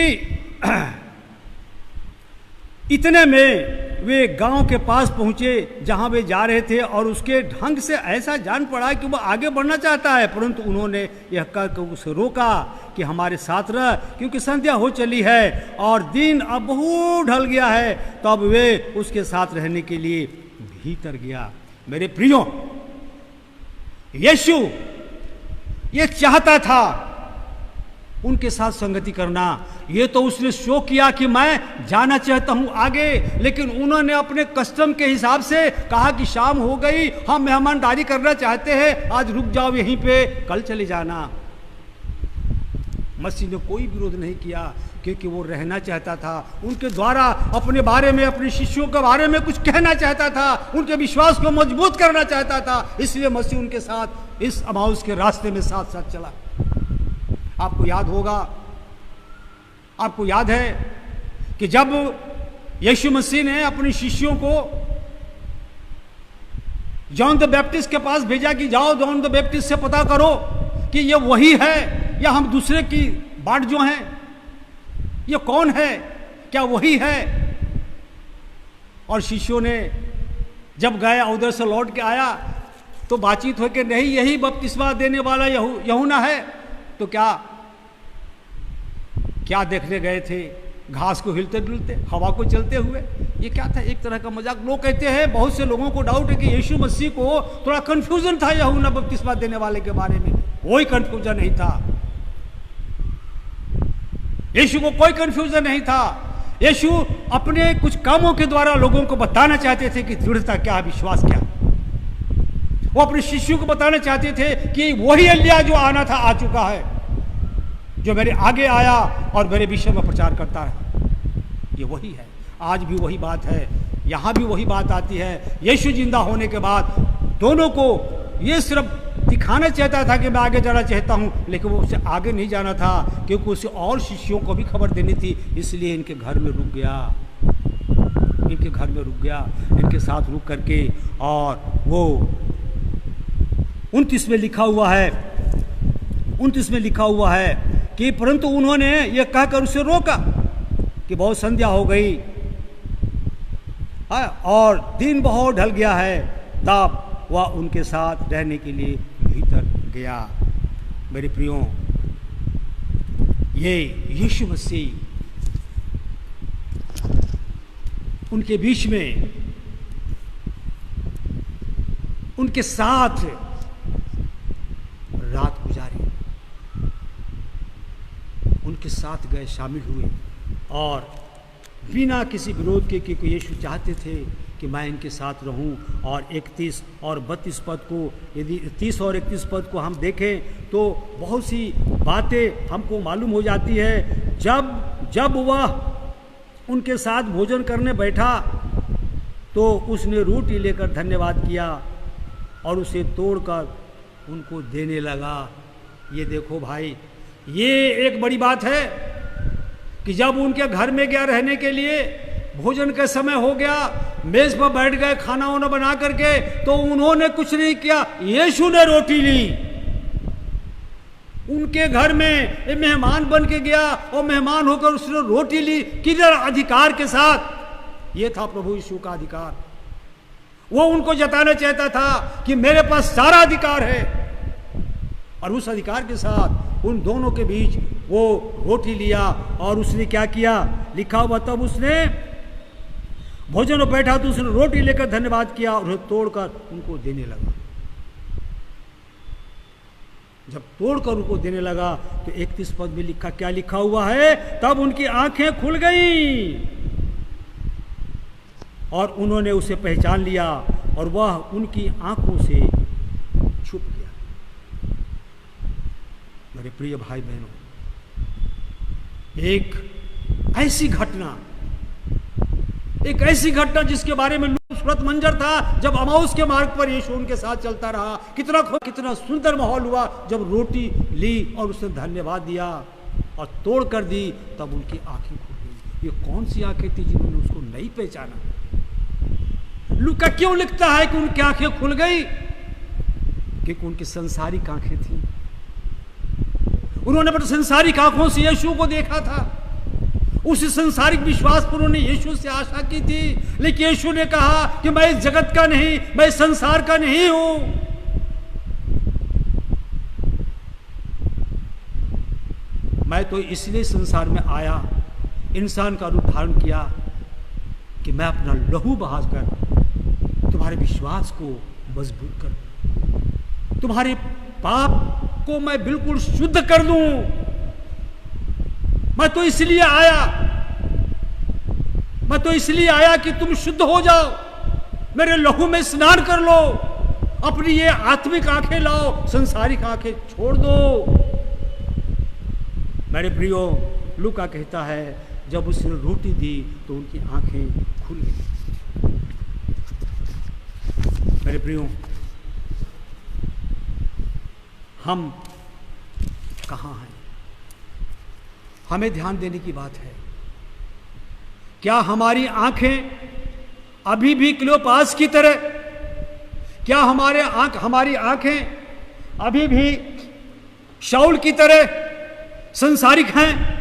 Speaker 1: इतने में वे गांव के पास पहुंचे जहां वे जा रहे थे, और उसके ढंग से ऐसा जान पड़ा कि वह आगे बढ़ना चाहता है, परंतु उन्होंने यह कहकर उसे रोका कि हमारे साथ रह, क्योंकि संध्या हो चली है और दिन अब बहुत ढल गया है। तब वे उसके साथ रहने के लिए भीतर गया। मेरे प्रियो, यीशु ये चाहता था उनके साथ संगति करना। ये तो उसने शो किया कि मैं जाना चाहता हूं आगे, लेकिन उन्होंने अपने कस्टम के हिसाब से कहा कि शाम हो गई, हम मेहमानदारी करना चाहते हैं, आज रुक जाओ यहीं पे, कल चले जाना। मसीह ने कोई विरोध नहीं किया, क्योंकि वो रहना चाहता था। उनके द्वारा अपने बारे में, अपने शिष्यों के बारे में कुछ कहना चाहता था, उनके विश्वास को मजबूत करना चाहता था। इसलिए मसीह उनके साथ इस अमाउस के रास्ते में साथ साथ चला। आपको याद होगा, आपको याद है कि जब यीशु मसीह ने अपने शिष्यों को जॉन द बैप्टिस्ट के पास भेजा कि जाओ जॉन द बैप्टिस्ट से पता करो कि ये वही है या हम दूसरे की बाट जो हैं, ये कौन है, क्या वही है। और शिष्यों ने जब गए, उधर से लौट के आया तो बातचीत हो कि नहीं, यही बपतिस्मा देने वाला यूहन्ना है। तो क्या देखने गए थे? घास को हिलते डुलते, हवा को चलते हुए। ये क्या था? एक तरह का मजाक। लोग कहते हैं, बहुत से लोगों को डाउट है कि यीशु मसीह को थोड़ा कंफ्यूजन था यूहन्ना बपतिस्मा देने वाले के बारे में। कोई कंफ्यूजन नहीं था, यीशु को कोई कंफ्यूजन नहीं था। यीशु अपने कुछ कामों के द्वारा लोगों को बताना चाहते थे कि दृढ़ता क्या, विश्वास क्या। वो अपने शिष्यों को बताना चाहते थे कि वही एलिया जो आना था आ चुका है, जो मेरे आगे आया और मेरे विषय में प्रचार करता है, ये वही है। आज भी वही बात है, यहां भी वही बात आती है। यीशु जिंदा होने के बाद दोनों को ये सिर्फ दिखाना चाहता था कि मैं आगे जाना चाहता हूं, लेकिन वो उससे आगे नहीं जाना था, क्योंकि उसे और शिष्यों को भी खबर देनी थी। इसलिए इनके घर में रुक गया, इनके घर में रुक गया, इनके साथ रुक करके। और वो 29 में लिखा हुआ है, 29 में लिखा हुआ है कि परंतु उन्होंने ये कहकर उसे रोका कि बहुत संध्या हो गई और दिन बहुत ढल गया है। तब वह उनके साथ रहने के लिए भीतर गया। मेरे प्रियो, ये यीशु मसीह उनके बीच में, उनके साथ रात गुजारी, उनके साथ गए, शामिल हुए, और बिना किसी विरोध के, क्योंकि यीशु चाहते थे कि मैं इनके साथ रहूं। और 31 और 32 पद को, यदि 30 और 31 पद को हम देखें तो बहुत सी बातें हमको मालूम हो जाती है। जब वह उनके साथ भोजन करने बैठा तो उसने रोटी लेकर धन्यवाद किया और उसे तोड़कर उनको देने लगा। ये देखो भाई, ये एक बड़ी बात है कि जब उनके घर में गया रहने के लिए, भोजन का समय हो गया, मेज पर बैठ गए खाना वाना बना करके, तो उन्होंने कुछ नहीं किया, यीशु ने रोटी ली। उनके घर में मेहमान बन के गया और मेहमान होकर उसने रोटी ली। किधर अधिकार के साथ। ये था प्रभु यीशु का अधिकार। वो उनको जताना चाहता था कि मेरे पास सारा अधिकार है, और उस अधिकार के साथ उन दोनों के बीच वो रोटी लिया। और उसने क्या किया? लिखा हुआ, तब उसने भोजन में बैठा तो उसने रोटी लेकर धन्यवाद किया और उन्हें तोड़कर उनको देने लगा। जब तोड़कर उनको देने लगा तो 31 पद में लिखा, क्या लिखा हुआ है? तब उनकी आंखें खुल गई और उन्होंने उसे पहचान लिया और वह उनकी आंखों से छुप गया। मेरे प्रिय भाई बहनों, एक ऐसी घटना जिसके बारे में लोग खूबसूरत मंजर था जब अमाउस के मार्ग पर यीशु उनके साथ चलता रहा। कितना सुंदर माहौल हुआ जब रोटी ली और उसने धन्यवाद दिया और तोड़ कर दी, तब उनकी आंखें खुल गई। ये कौन सी आंखें थी जिन्होंने उसको नहीं पहचाना? लूका क्यों लिखता है कि उनकी आंखें खुल गई? क्योंकि उनकी संसारिक आंखें थी। उन्होंने अपने संसारिक आंखों से यीशु को देखा था, उसी संसारिक विश्वास पर उन्होंने यीशु से आशा की थी। लेकिन यीशु ने कहा कि मैं इस जगत का नहीं, मैं इस संसार का नहीं हूं। मैं तो इसलिए संसार में आया, इंसान का रूप धारण किया कि मैं अपना लहू बहाकर तुम्हारे विश्वास को मजबूत कर दूं, तुम्हारे पाप को मैं बिल्कुल शुद्ध कर दूं। मैं तो इसलिए आया कि तुम शुद्ध हो जाओ, मेरे लहू में स्नान कर लो, अपनी ये आत्मिक आंखें लाओ, संसारिक आंखें छोड़ दो। मेरे प्रियो, लूका कहता है जब उसने रोटी दी तो उनकी आंखें खुल गई। मेरे प्रियो, हम कहाँ हैं? हमें ध्यान देने की बात है। क्या हमारी आंखें अभी भी क्लियोपास की तरह, क्या हमारी आंखें अभी भी शाऊल की तरह संसारिक हैं?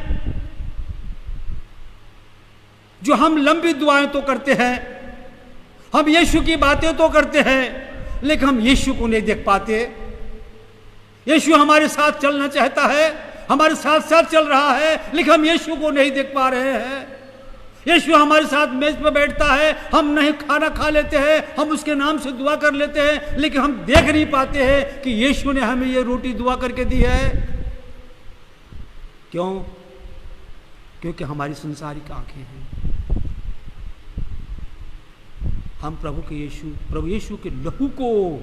Speaker 1: जो हम लंबी दुआएं तो करते हैं, हम यीशु की बातें तो करते हैं, लेकिन हम यीशु को नहीं देख पाते। यीशु हमारे साथ चलना चाहता है, हमारे साथ साथ चल रहा है, लेकिन हम यीशु को नहीं देख पा रहे हैं। यीशु हमारे साथ मेज पर बैठता है, हम नहीं खाना खा लेते हैं, हम उसके नाम से दुआ कर लेते हैं, लेकिन हम देख नहीं पाते हैं कि यीशु ने हमें ये रोटी दुआ करके दी है। क्यों? क्योंकि हमारी संसारिक आंखें हैं। हम प्रभु यीशु के लहू को,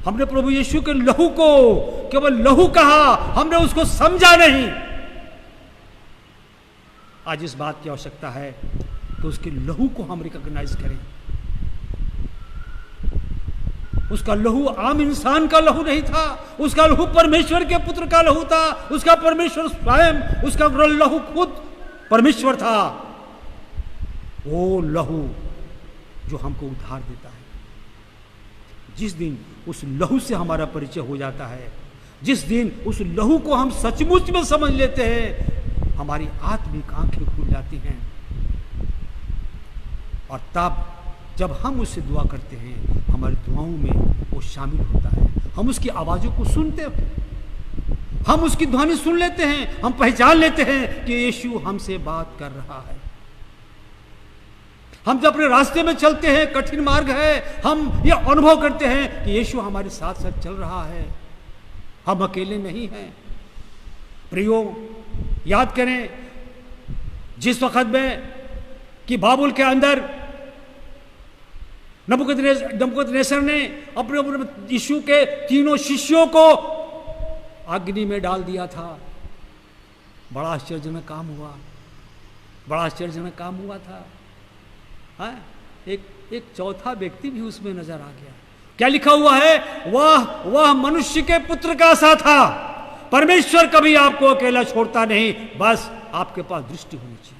Speaker 1: हमने प्रभु यीशु के लहू को केवल लहू कहा, हमने उसको समझा नहीं। आज इस बात की आवश्यकता है कि उसके लहू को हम रिकॉग्नाइज करें। उसका लहू आम इंसान का लहू नहीं था, उसका लहू परमेश्वर के पुत्र का लहू था, उसका परमेश्वर स्वयं, उसका लहू खुद परमेश्वर था। वो लहू जो हमको उद्धार देता है। जिस दिन उस लहू से हमारा परिचय हो जाता है, जिस दिन उस लहू को हम सचमुच में समझ लेते हैं, हमारी आत्मिक आंखें खुल जाती हैं। और तब जब हम उससे दुआ करते हैं, हमारी दुआओं में वो शामिल होता है। हम उसकी आवाज़ों को सुनते हैं, हम उसकी ध्वनि सुन लेते हैं, हम पहचान लेते हैं कि यीशु हमसे बात कर रहा है। हम जब अपने रास्ते में चलते हैं, कठिन मार्ग है, हम ये अनुभव करते हैं कि यीशु हमारे साथ साथ चल रहा है, हम अकेले नहीं हैं। प्रियो, याद करें जिस वक्त में कि बाबुल के अंदर नबूकदनेस्सर ने अपने यीशु के तीनों शिष्यों को अग्नि में डाल दिया था। बड़ा आश्चर्यजनक काम हुआ था। हाँ? एक चौथा व्यक्ति भी उसमें नजर आ गया। क्या लिखा हुआ है? वह मनुष्य के पुत्र का सा था। परमेश्वर कभी आपको अकेला छोड़ता नहीं, बस आपके पास दृष्टि होनी चाहिए।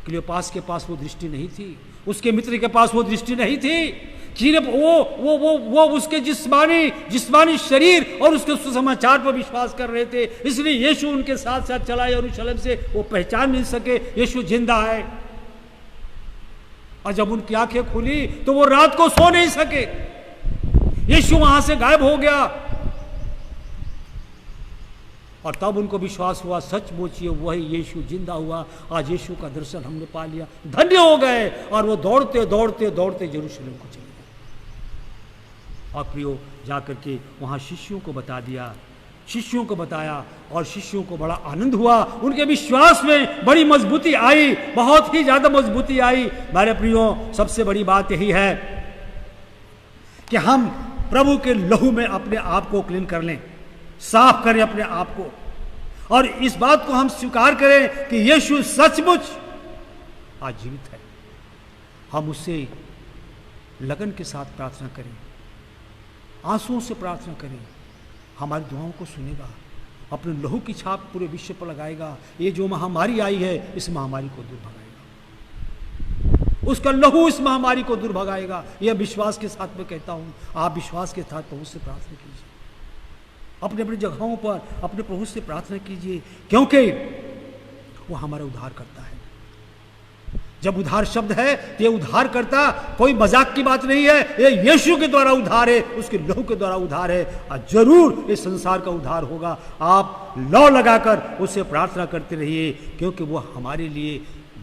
Speaker 1: क्लियोपास के पास वो दृष्टि नहीं थी, उसके मित्र के पास वो दृष्टि नहीं थी। सिर्फ वो उसके जिस्मानी शरीर और उसके सुसमाचार पर विश्वास कर रहे थे, इसलिए यीशु उनके साथ साथ चला यरूशलेम से। वो पहचान नहीं सके यीशु जिंदा है। और जब उनकी आंखें खुली तो वो रात को सो नहीं सके, यीशु वहां से गायब हो गया। और तब उनको विश्वास हुआ, सचमुच ये वही यीशु जिंदा हुआ। आज यीशु का दर्शन हमने पा लिया, धन्य हो गए। और वो दौड़ते दौड़ते दौड़ते यरूशलेम को चले गए। और प्रियो, जाकर के वहाँ शिष्यों को बताया और शिष्यों को बड़ा आनंद हुआ। उनके विश्वास में बड़ी मजबूती आई, बहुत ही ज्यादा मजबूती आई। मेरे प्रियो, सबसे बड़ी बात यही है कि हम प्रभु के लहू में अपने आप को क्लीन कर लें, साफ करें अपने आप को, और इस बात को हम स्वीकार करें कि यीशु सचमुच आज जीवित है। हम उससे लगन के साथ प्रार्थना करें, आंसुओं से प्रार्थना करें, हमारी दुआओं को सुनेगा, अपने लहू की छाप पूरे विश्व पर लगाएगा। ये जो महामारी आई है इस महामारी को दूर भगाएगा, उसका लहू इस महामारी को दूर भगाएगा। यह विश्वास के साथ मैं कहता हूं। आप विश्वास के साथ प्रभु से प्रार्थना कीजिए, अपने अपनी जगहों पर अपने प्रभु से प्रार्थना कीजिए, क्योंकि वो हमारा उद्धार करता है। जब उद्धार शब्द है तो ये उद्धार करता कोई मजाक की बात नहीं है, ये यीशु के द्वारा उद्धार है, उसके लहू के द्वारा उद्धार है, और जरूर इस संसार का उद्धार होगा। आप लौ लगाकर उससे प्रार्थना करते रहिए, क्योंकि वो हमारे लिए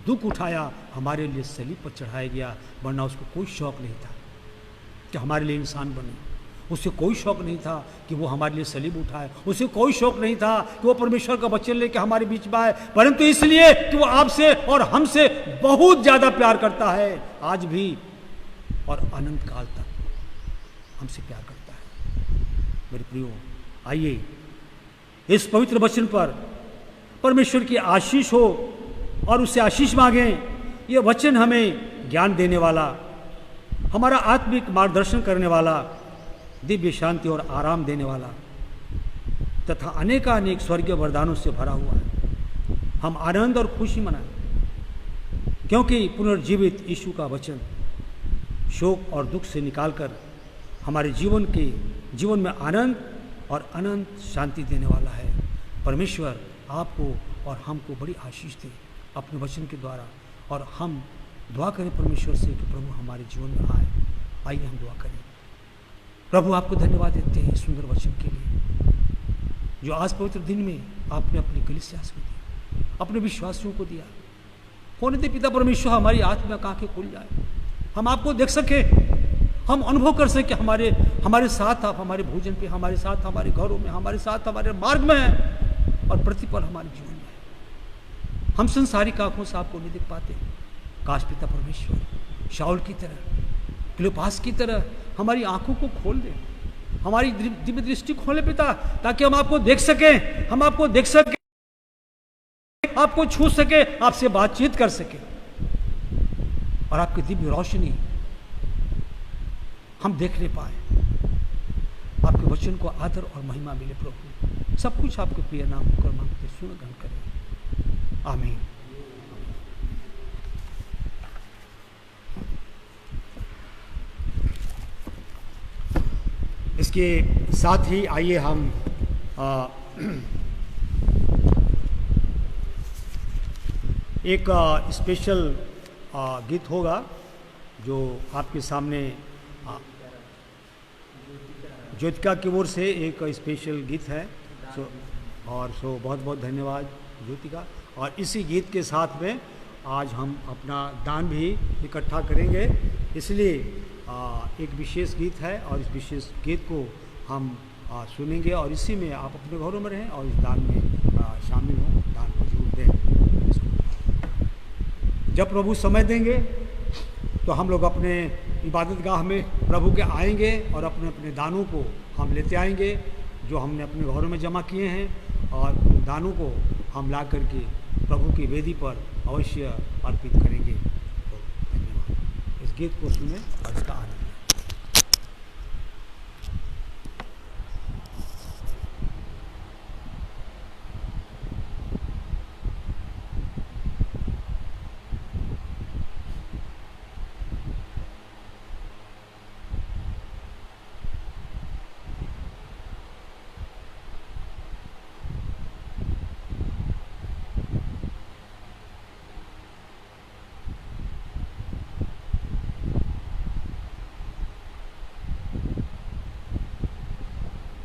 Speaker 1: दुख उठाया, हमारे लिए सलीब पर चढ़ाया गया, वरना उसको कोई शौक नहीं था कि हमारे लिए इंसान बने, उसे कोई शौक नहीं था कि वो हमारे लिए सलीब उठाए, उसे कोई शौक नहीं था कि वो परमेश्वर का वचन लेके हमारे बीच में आए, परंतु इसलिए कि वो आपसे और हमसे बहुत ज्यादा प्यार करता है, आज भी और अनंत काल तक हमसे प्यार करता है। मेरे प्रियो, आइए इस पवित्र वचन पर परमेश्वर की आशीष हो और उससे आशीष मांगें। ये वचन हमें ज्ञान देने वाला, हमारा आत्मिक मार्गदर्शन करने वाला, दिव्य शांति और आराम देने वाला तथा अनेकानेक स्वर्गीय वरदानों से भरा हुआ है। हम आनंद और खुशी मनाएं, क्योंकि पुनर्जीवित यीशु का वचन शोक और दुख से निकालकर हमारे जीवन में आनंद और अनंत शांति देने वाला है। परमेश्वर आपको और हमको बड़ी आशीष दे अपने वचन के द्वारा, और हम दुआ करें परमेश्वर से कि प्रभु हमारे जीवन में आए। आइए हम दुआ करें। प्रभु, आपको धन्यवाद देते हैं सुंदर वचन के लिए, जो आज पवित्र दिन में आपने अपनी कलीसिया को दिया, अपने विश्वासियों को दिया। होने दे पिता परमेश्वर, हमारी आत्मा की आंखें खुल जाए, हम आपको देख सके, हम अनुभव कर सके हमारे साथ आप, हमारे भोजन पे, हमारे साथ हमारे घरों में, हमारे साथ हमारे मार्ग में हैं और प्रतिपल हमारे जीवन में है। हम संसारिक आंखों से आपको नहीं देख पाते। काश पिता परमेश्वर शाऊल की तरह, क्लियोपास की तरह हमारी आंखों को खोल दे, हमारी दिव्य दृष्टि खोले पिता, ताकि हम आपको देख सके, हम आपको देख सके, आपको छू सके, आपसे बातचीत कर सके, और आपकी दिव्य रोशनी हम देखने पाए। आपके वचन को आदर और महिमा मिले प्रभु। सब कुछ आपके प्रिय नाम होकर मांगते, सुन ग्रहण करें। आमीन। इसके साथ ही आइए हम एक स्पेशल गीत होगा जो आपके सामने ज्योतिका की ओर से एक स्पेशल गीत है। बहुत बहुत धन्यवाद ज्योतिका। और इसी गीत के साथ में आज हम अपना दान भी इकट्ठा करेंगे, इसलिए एक विशेष गीत है और इस विशेष गीत को हम सुनेंगे, और इसी में आप अपने घरों में रहें और इस दान में शामिल हों, दान को जरूर दें। जब प्रभु समय देंगे तो हम लोग अपने इबादत गाह में प्रभु के आएंगे और अपने अपने दानों को हम लेते आएंगे जो हमने अपने घरों में जमा किए हैं, और दानों को हम ला करके प्रभु की वेदी पर अवश्य अर्पित करेंगे। तो धन्यवाद। इस गीत को सुने और इसका आनंद।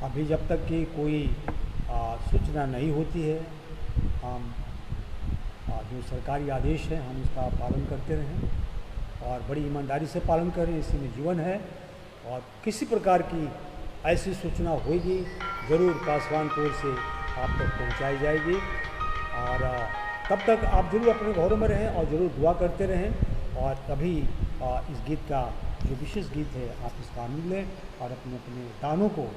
Speaker 1: अभी जब तक कि कोई सूचना नहीं होती है, हम जो सरकारी आदेश है हम उसका पालन करते रहें और बड़ी ईमानदारी से पालन करें, इसी में जीवन है। और किसी प्रकार की ऐसी सूचना होगी जरूर पासवानपुर से आप तक पहुंचाई जाएगी। और तब तक आप जरूर अपने घरों में रहें और ज़रूर दुआ करते रहें। और अभी इस गीत का जो विशेष गीत है आप इसका आनंद लें और अपने अपने दानों को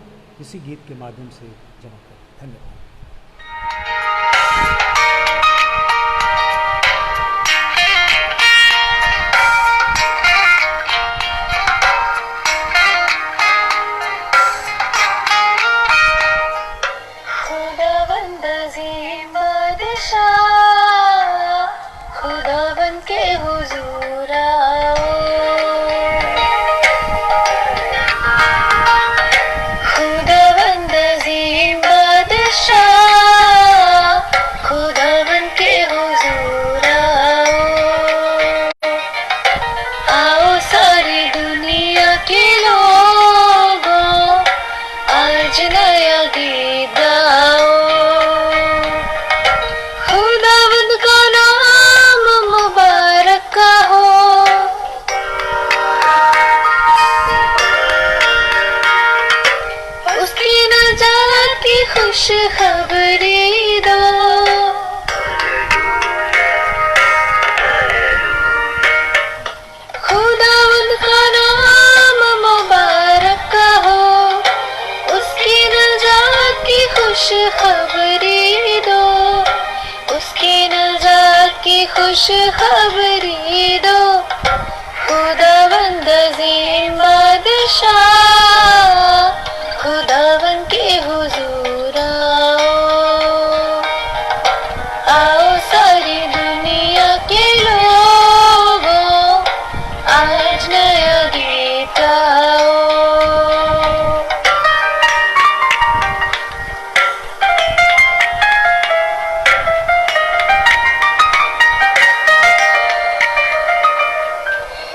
Speaker 1: इसी गीत के माध्यम से जमा करें। धन्यवाद।
Speaker 2: आज नया गीत गाओ, खुदावंद का नाम मुबारक का हो, उसकी नजात की खुश खबरी दो, खुदावंद का नाम मुबारक का हो, उसकी नजात की खुश खबरी दो, उसकी नजात की खुश खबरी दो, खुदावंद अज़ीम बादशाह, खुदावंद के हुजूर आओ, आओ सारी दुनिया के लोगों, आज नया गीत गाओ।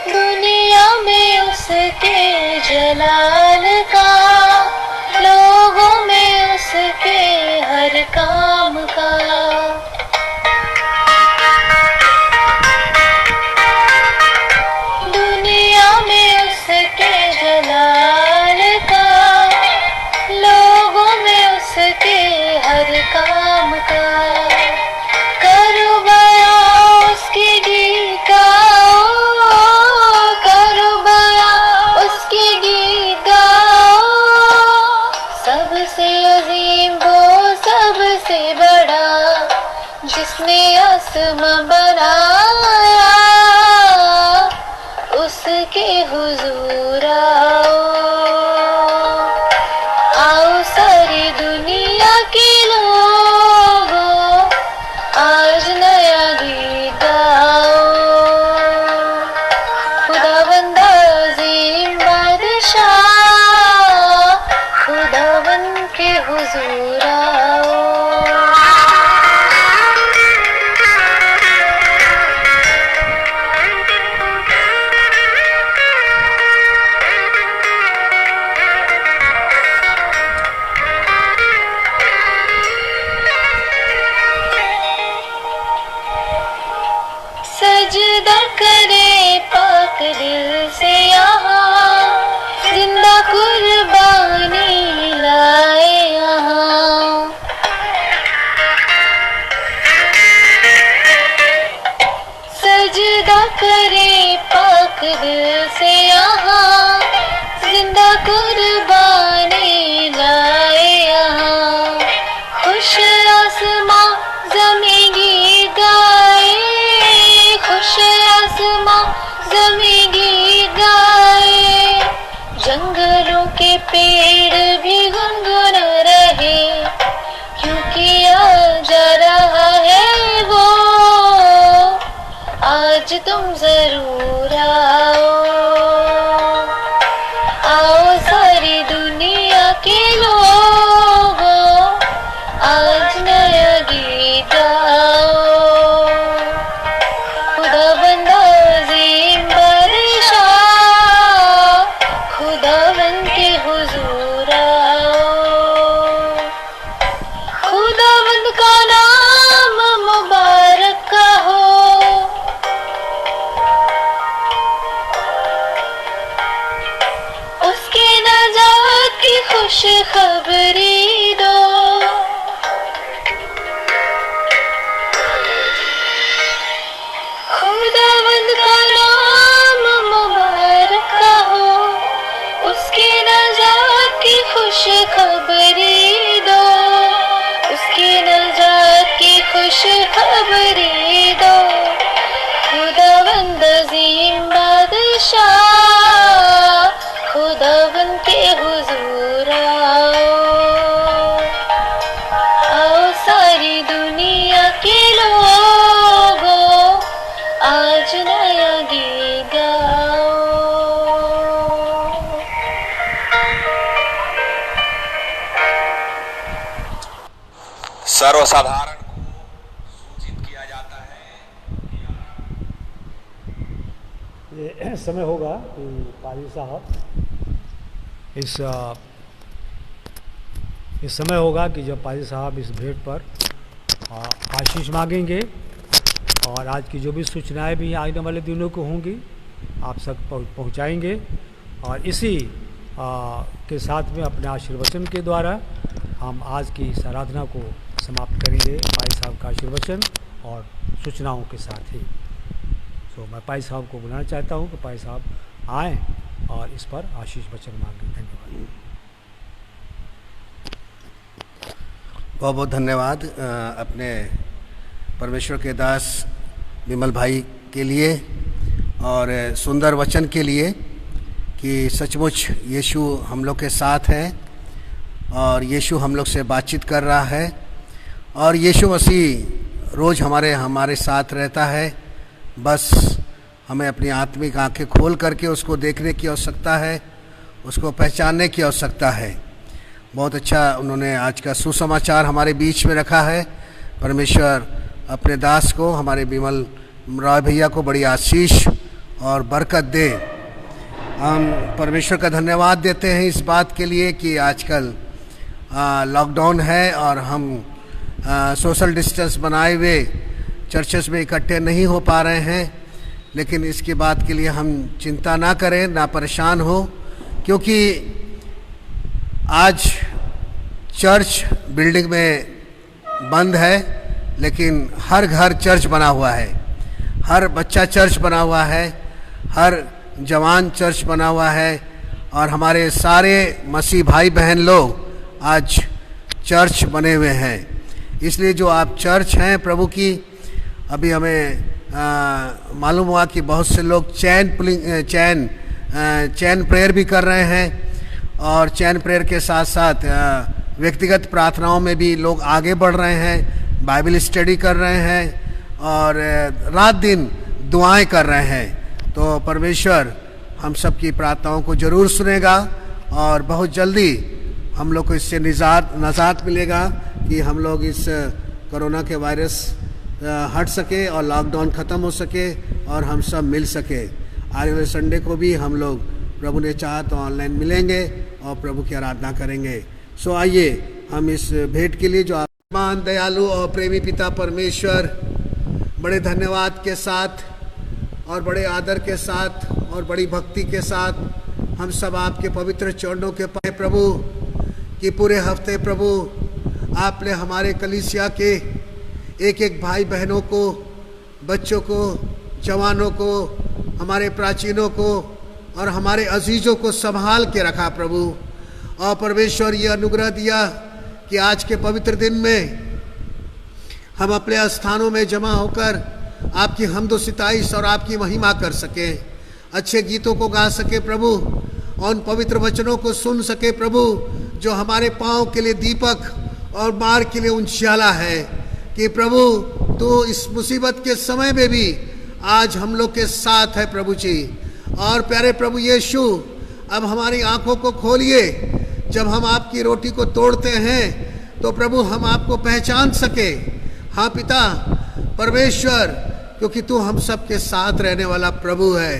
Speaker 2: दुनिया में उसके जलाल का, लोगों में उसके हर काम का, दुनिया में उसके जलाल का, लोगों में उसके हर काम का, करो बयां उसके गीत गाओ, करो बयां उसके गीत गाओ, सबसे अजीम वो सबसे बड़ा, जिसने आसमां बनाया, उसके हुजूर आओ, आओ सारी दुनिया के लोगों, आज नया गीत गाओ, खुदावंद अज़ीम बादशाह, खुदावंद के हुजूर आओ। सजदा करे पाक दिल से यहाँ, जिंदा कुर्बानी लाए यहाँ, सजदा करे पाक दिल से यहाँ, जिंदा कुर्बानी लाए यहाँ, खुश आसमां ज़मीं गीत गाए, खुश आसमां ज़मीं गीत गाए, जंगलों के पेड़ भी गुनगुन रहे, क्योंकि आ जा रहा है वो, आज तुम जरूर आओ, आओ सारी दुनिया के लोगों, आज नया गीत गाओ, खुदावंद अज़ीम बादशाह, खुदावंद के हुजूर आओ, खुदावंद का नाम मुबारक का हो, उसके नजात की खुश खबरी दो, खुदावंद का नाम मुबारक का हो, उसके नजात की खुश खबरी दो, उसके नजात की खुश खबरी दो, खुदावंद अज़ीम बादशाह, खुदावंद के हुजूर आओ, आओ सारी दुनिया के लोगों, आज नया गीत गाओ।
Speaker 3: सर्वसाधारण को सूचित किया जाता है।
Speaker 1: ये समय होगा कि पाली साहब इस इस समय होगा कि जब पाजी साहब इस भेंट पर आशीष मांगेंगे, और आज की जो भी सूचनाएं भी आने वाले दिनों को होंगी आप सब पहुंचाएंगे। और इसी के साथ में अपने आशीर्वचन के द्वारा हम आज की इस आराधना को समाप्त करेंगे, पाजी साहब का आशीर्वचन और सूचनाओं के साथ ही। तो मैं पाजी साहब को बुलाना चाहता हूं कि पाजी साहब आएँ और इस पर आशीष वचन मांगें। धन्यवाद।
Speaker 4: बहुत बहुत धन्यवाद अपने परमेश्वर के दास विमल भाई के लिए और सुंदर वचन के लिए कि सचमुच यीशु हम लोग के साथ हैं और यीशु हम लोग से बातचीत कर रहा है और यीशु मसीह रोज़ हमारे साथ रहता है। बस हमें अपनी आत्मिक आंखें खोल करके उसको देखने की आवश्यकता है, उसको पहचानने की आवश्यकता है। बहुत अच्छा उन्होंने आज का सुसमाचार हमारे बीच में रखा है। परमेश्वर अपने दास को, हमारे विमल राय भैया को बड़ी आशीष और बरकत दे। हम परमेश्वर का धन्यवाद देते हैं इस बात के लिए कि आजकल लॉकडाउन है और हम सोशल डिस्टेंस बनाए हुए चर्चेस में इकट्ठे नहीं हो पा रहे हैं, लेकिन इसकी बात के लिए हम चिंता ना करें, ना परेशान हो, क्योंकि आज चर्च बिल्डिंग में बंद है, लेकिन हर घर चर्च बना हुआ है, हर बच्चा चर्च बना हुआ है, हर जवान चर्च बना हुआ है और हमारे सारे मसीह भाई बहन लोग आज चर्च बने हुए हैं। इसलिए जो आप चर्च हैं प्रभु की, अभी हमें मालूम हुआ कि बहुत से लोग चैन प्रेयर भी कर रहे हैं और चैन प्रेयर के साथ साथ व्यक्तिगत प्रार्थनाओं में भी लोग आगे बढ़ रहे हैं, बाइबल स्टडी कर रहे हैं और रात दिन दुआएं कर रहे हैं। तो परमेश्वर हम सब की प्रार्थनाओं को ज़रूर सुनेगा और बहुत जल्दी हम लोग को इससे निजात मिलेगा कि हम लोग इस कोरोना के वायरस हट सके और लॉकडाउन ख़त्म हो सके और हम सब मिल सके। आने वाले संडे को भी हम लोग प्रभु ने चाहा तो ऑनलाइन मिलेंगे और प्रभु की आराधना करेंगे। सो आइए हम इस भेंट के लिए जो मान दयालु और प्रेमी पिता परमेश्वर, बड़े धन्यवाद के साथ और बड़े आदर के साथ और बड़ी भक्ति के साथ हम सब आपके पवित्र चरणों के पाए प्रभु कि पूरे हफ्ते प्रभु आपने हमारे कलीसिया के एक एक भाई बहनों को, बच्चों को, जवानों को, हमारे प्राचीनों को और हमारे अजीजों को संभाल के रखा प्रभु। और परमेश्वर ये अनुग्रह दिया कि आज के पवित्र दिन में हम अपने स्थानों में जमा होकर आपकी हम्द सिताइश और आपकी महिमा कर सकें, अच्छे गीतों को गा सके प्रभु, और उन पवित्र वचनों को सुन सके प्रभु जो हमारे पाँव के लिए दीपक और मार्ग के लिए उजियाला है। कि प्रभु तो इस मुसीबत के समय में भी आज हम लोग के साथ है प्रभु जी। और प्यारे प्रभु यीशु, अब हमारी आंखों को खोलिए, जब हम आपकी रोटी को तोड़ते हैं तो प्रभु हम आपको पहचान सके। हाँ पिता परमेश्वर, क्योंकि तू हम सब के साथ रहने वाला प्रभु है।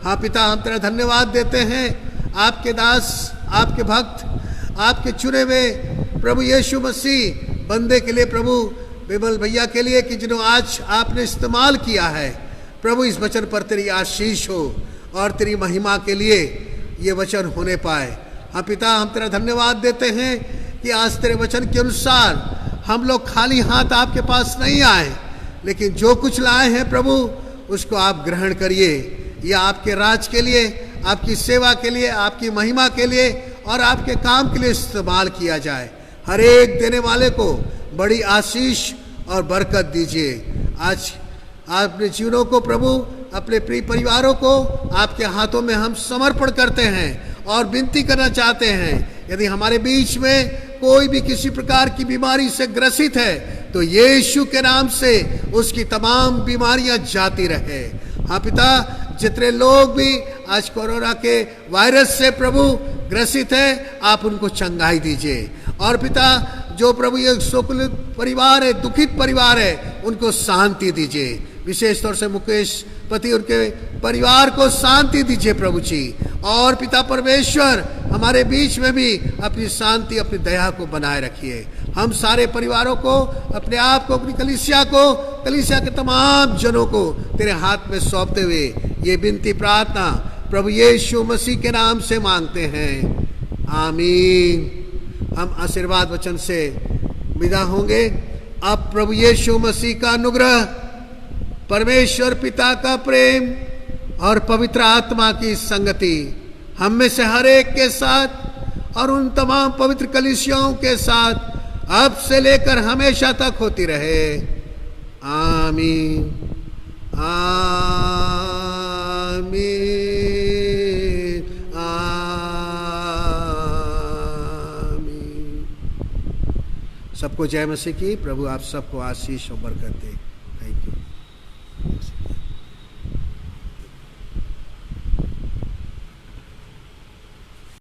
Speaker 4: हाँ पिता, हम तेरा धन्यवाद देते हैं आपके दास, आपके भक्त, आपके चुने हुए प्रभु यीशु मसीह बंदे के लिए, प्रभु विमल भैया के लिए कि जिन्होंने आज आपने इस्तेमाल किया है। प्रभु इस वचन पर तेरी आशीष हो और तेरी महिमा के लिए ये वचन होने पाए। हाँ पिता, हम तेरा धन्यवाद देते हैं कि आज तेरे वचन के अनुसार हम लोग खाली हाथ आपके पास नहीं आए, लेकिन जो कुछ लाए हैं प्रभु उसको आप ग्रहण करिए। यह आपके राज के लिए, आपकी सेवा के लिए, आपकी महिमा के लिए और आपके काम के लिए इस्तेमाल किया जाए। हर एक देने वाले को बड़ी आशीष और बरकत दीजिए। आज अपने जीवनों को प्रभु, अपने प्रिय परिवारों को आपके हाथों में हम समर्पण करते हैं और विनती करना चाहते हैं, यदि हमारे बीच में कोई भी किसी प्रकार की बीमारी से ग्रसित है तो यीशु के नाम से उसकी तमाम बीमारियां जाती रहे। हाँ पिता, जितने लोग भी आज कोरोना के वायरस से प्रभु ग्रसित है, आप उनको चंगाई दीजिए। और पिता, जो प्रभु ये शोकित परिवार है, दुखित परिवार है, उनको शांति दीजिए। विशेष तौर से मुकेश पति उनके परिवार को शांति दीजिए प्रभु जी। और पिता परमेश्वर हमारे बीच में भी अपनी शांति, अपनी दया को बनाए रखिए। हम सारे परिवारों को, अपने आप को, अपनी कलीसिया को, कलीसिया के तमाम जनों को तेरे हाथ में सौंपते हुए ये विनती प्रार्थना प्रभु यीशु मसीह के नाम से मांगते हैं, आमीन। हम आशीर्वाद वचन से विदा होंगे। अब प्रभु यीशु मसीह का अनुग्रह, परमेश्वर पिता का प्रेम और पवित्र आत्मा की संगति हम में से हर एक के साथ और उन तमाम पवित्र कलीसियाओं के साथ अब से लेकर हमेशा तक होती रहे, आमीन, आमीन, आमीन। सबको जय मसीह की। प्रभु आप सबको आशीष और बरकत दे। Thank you.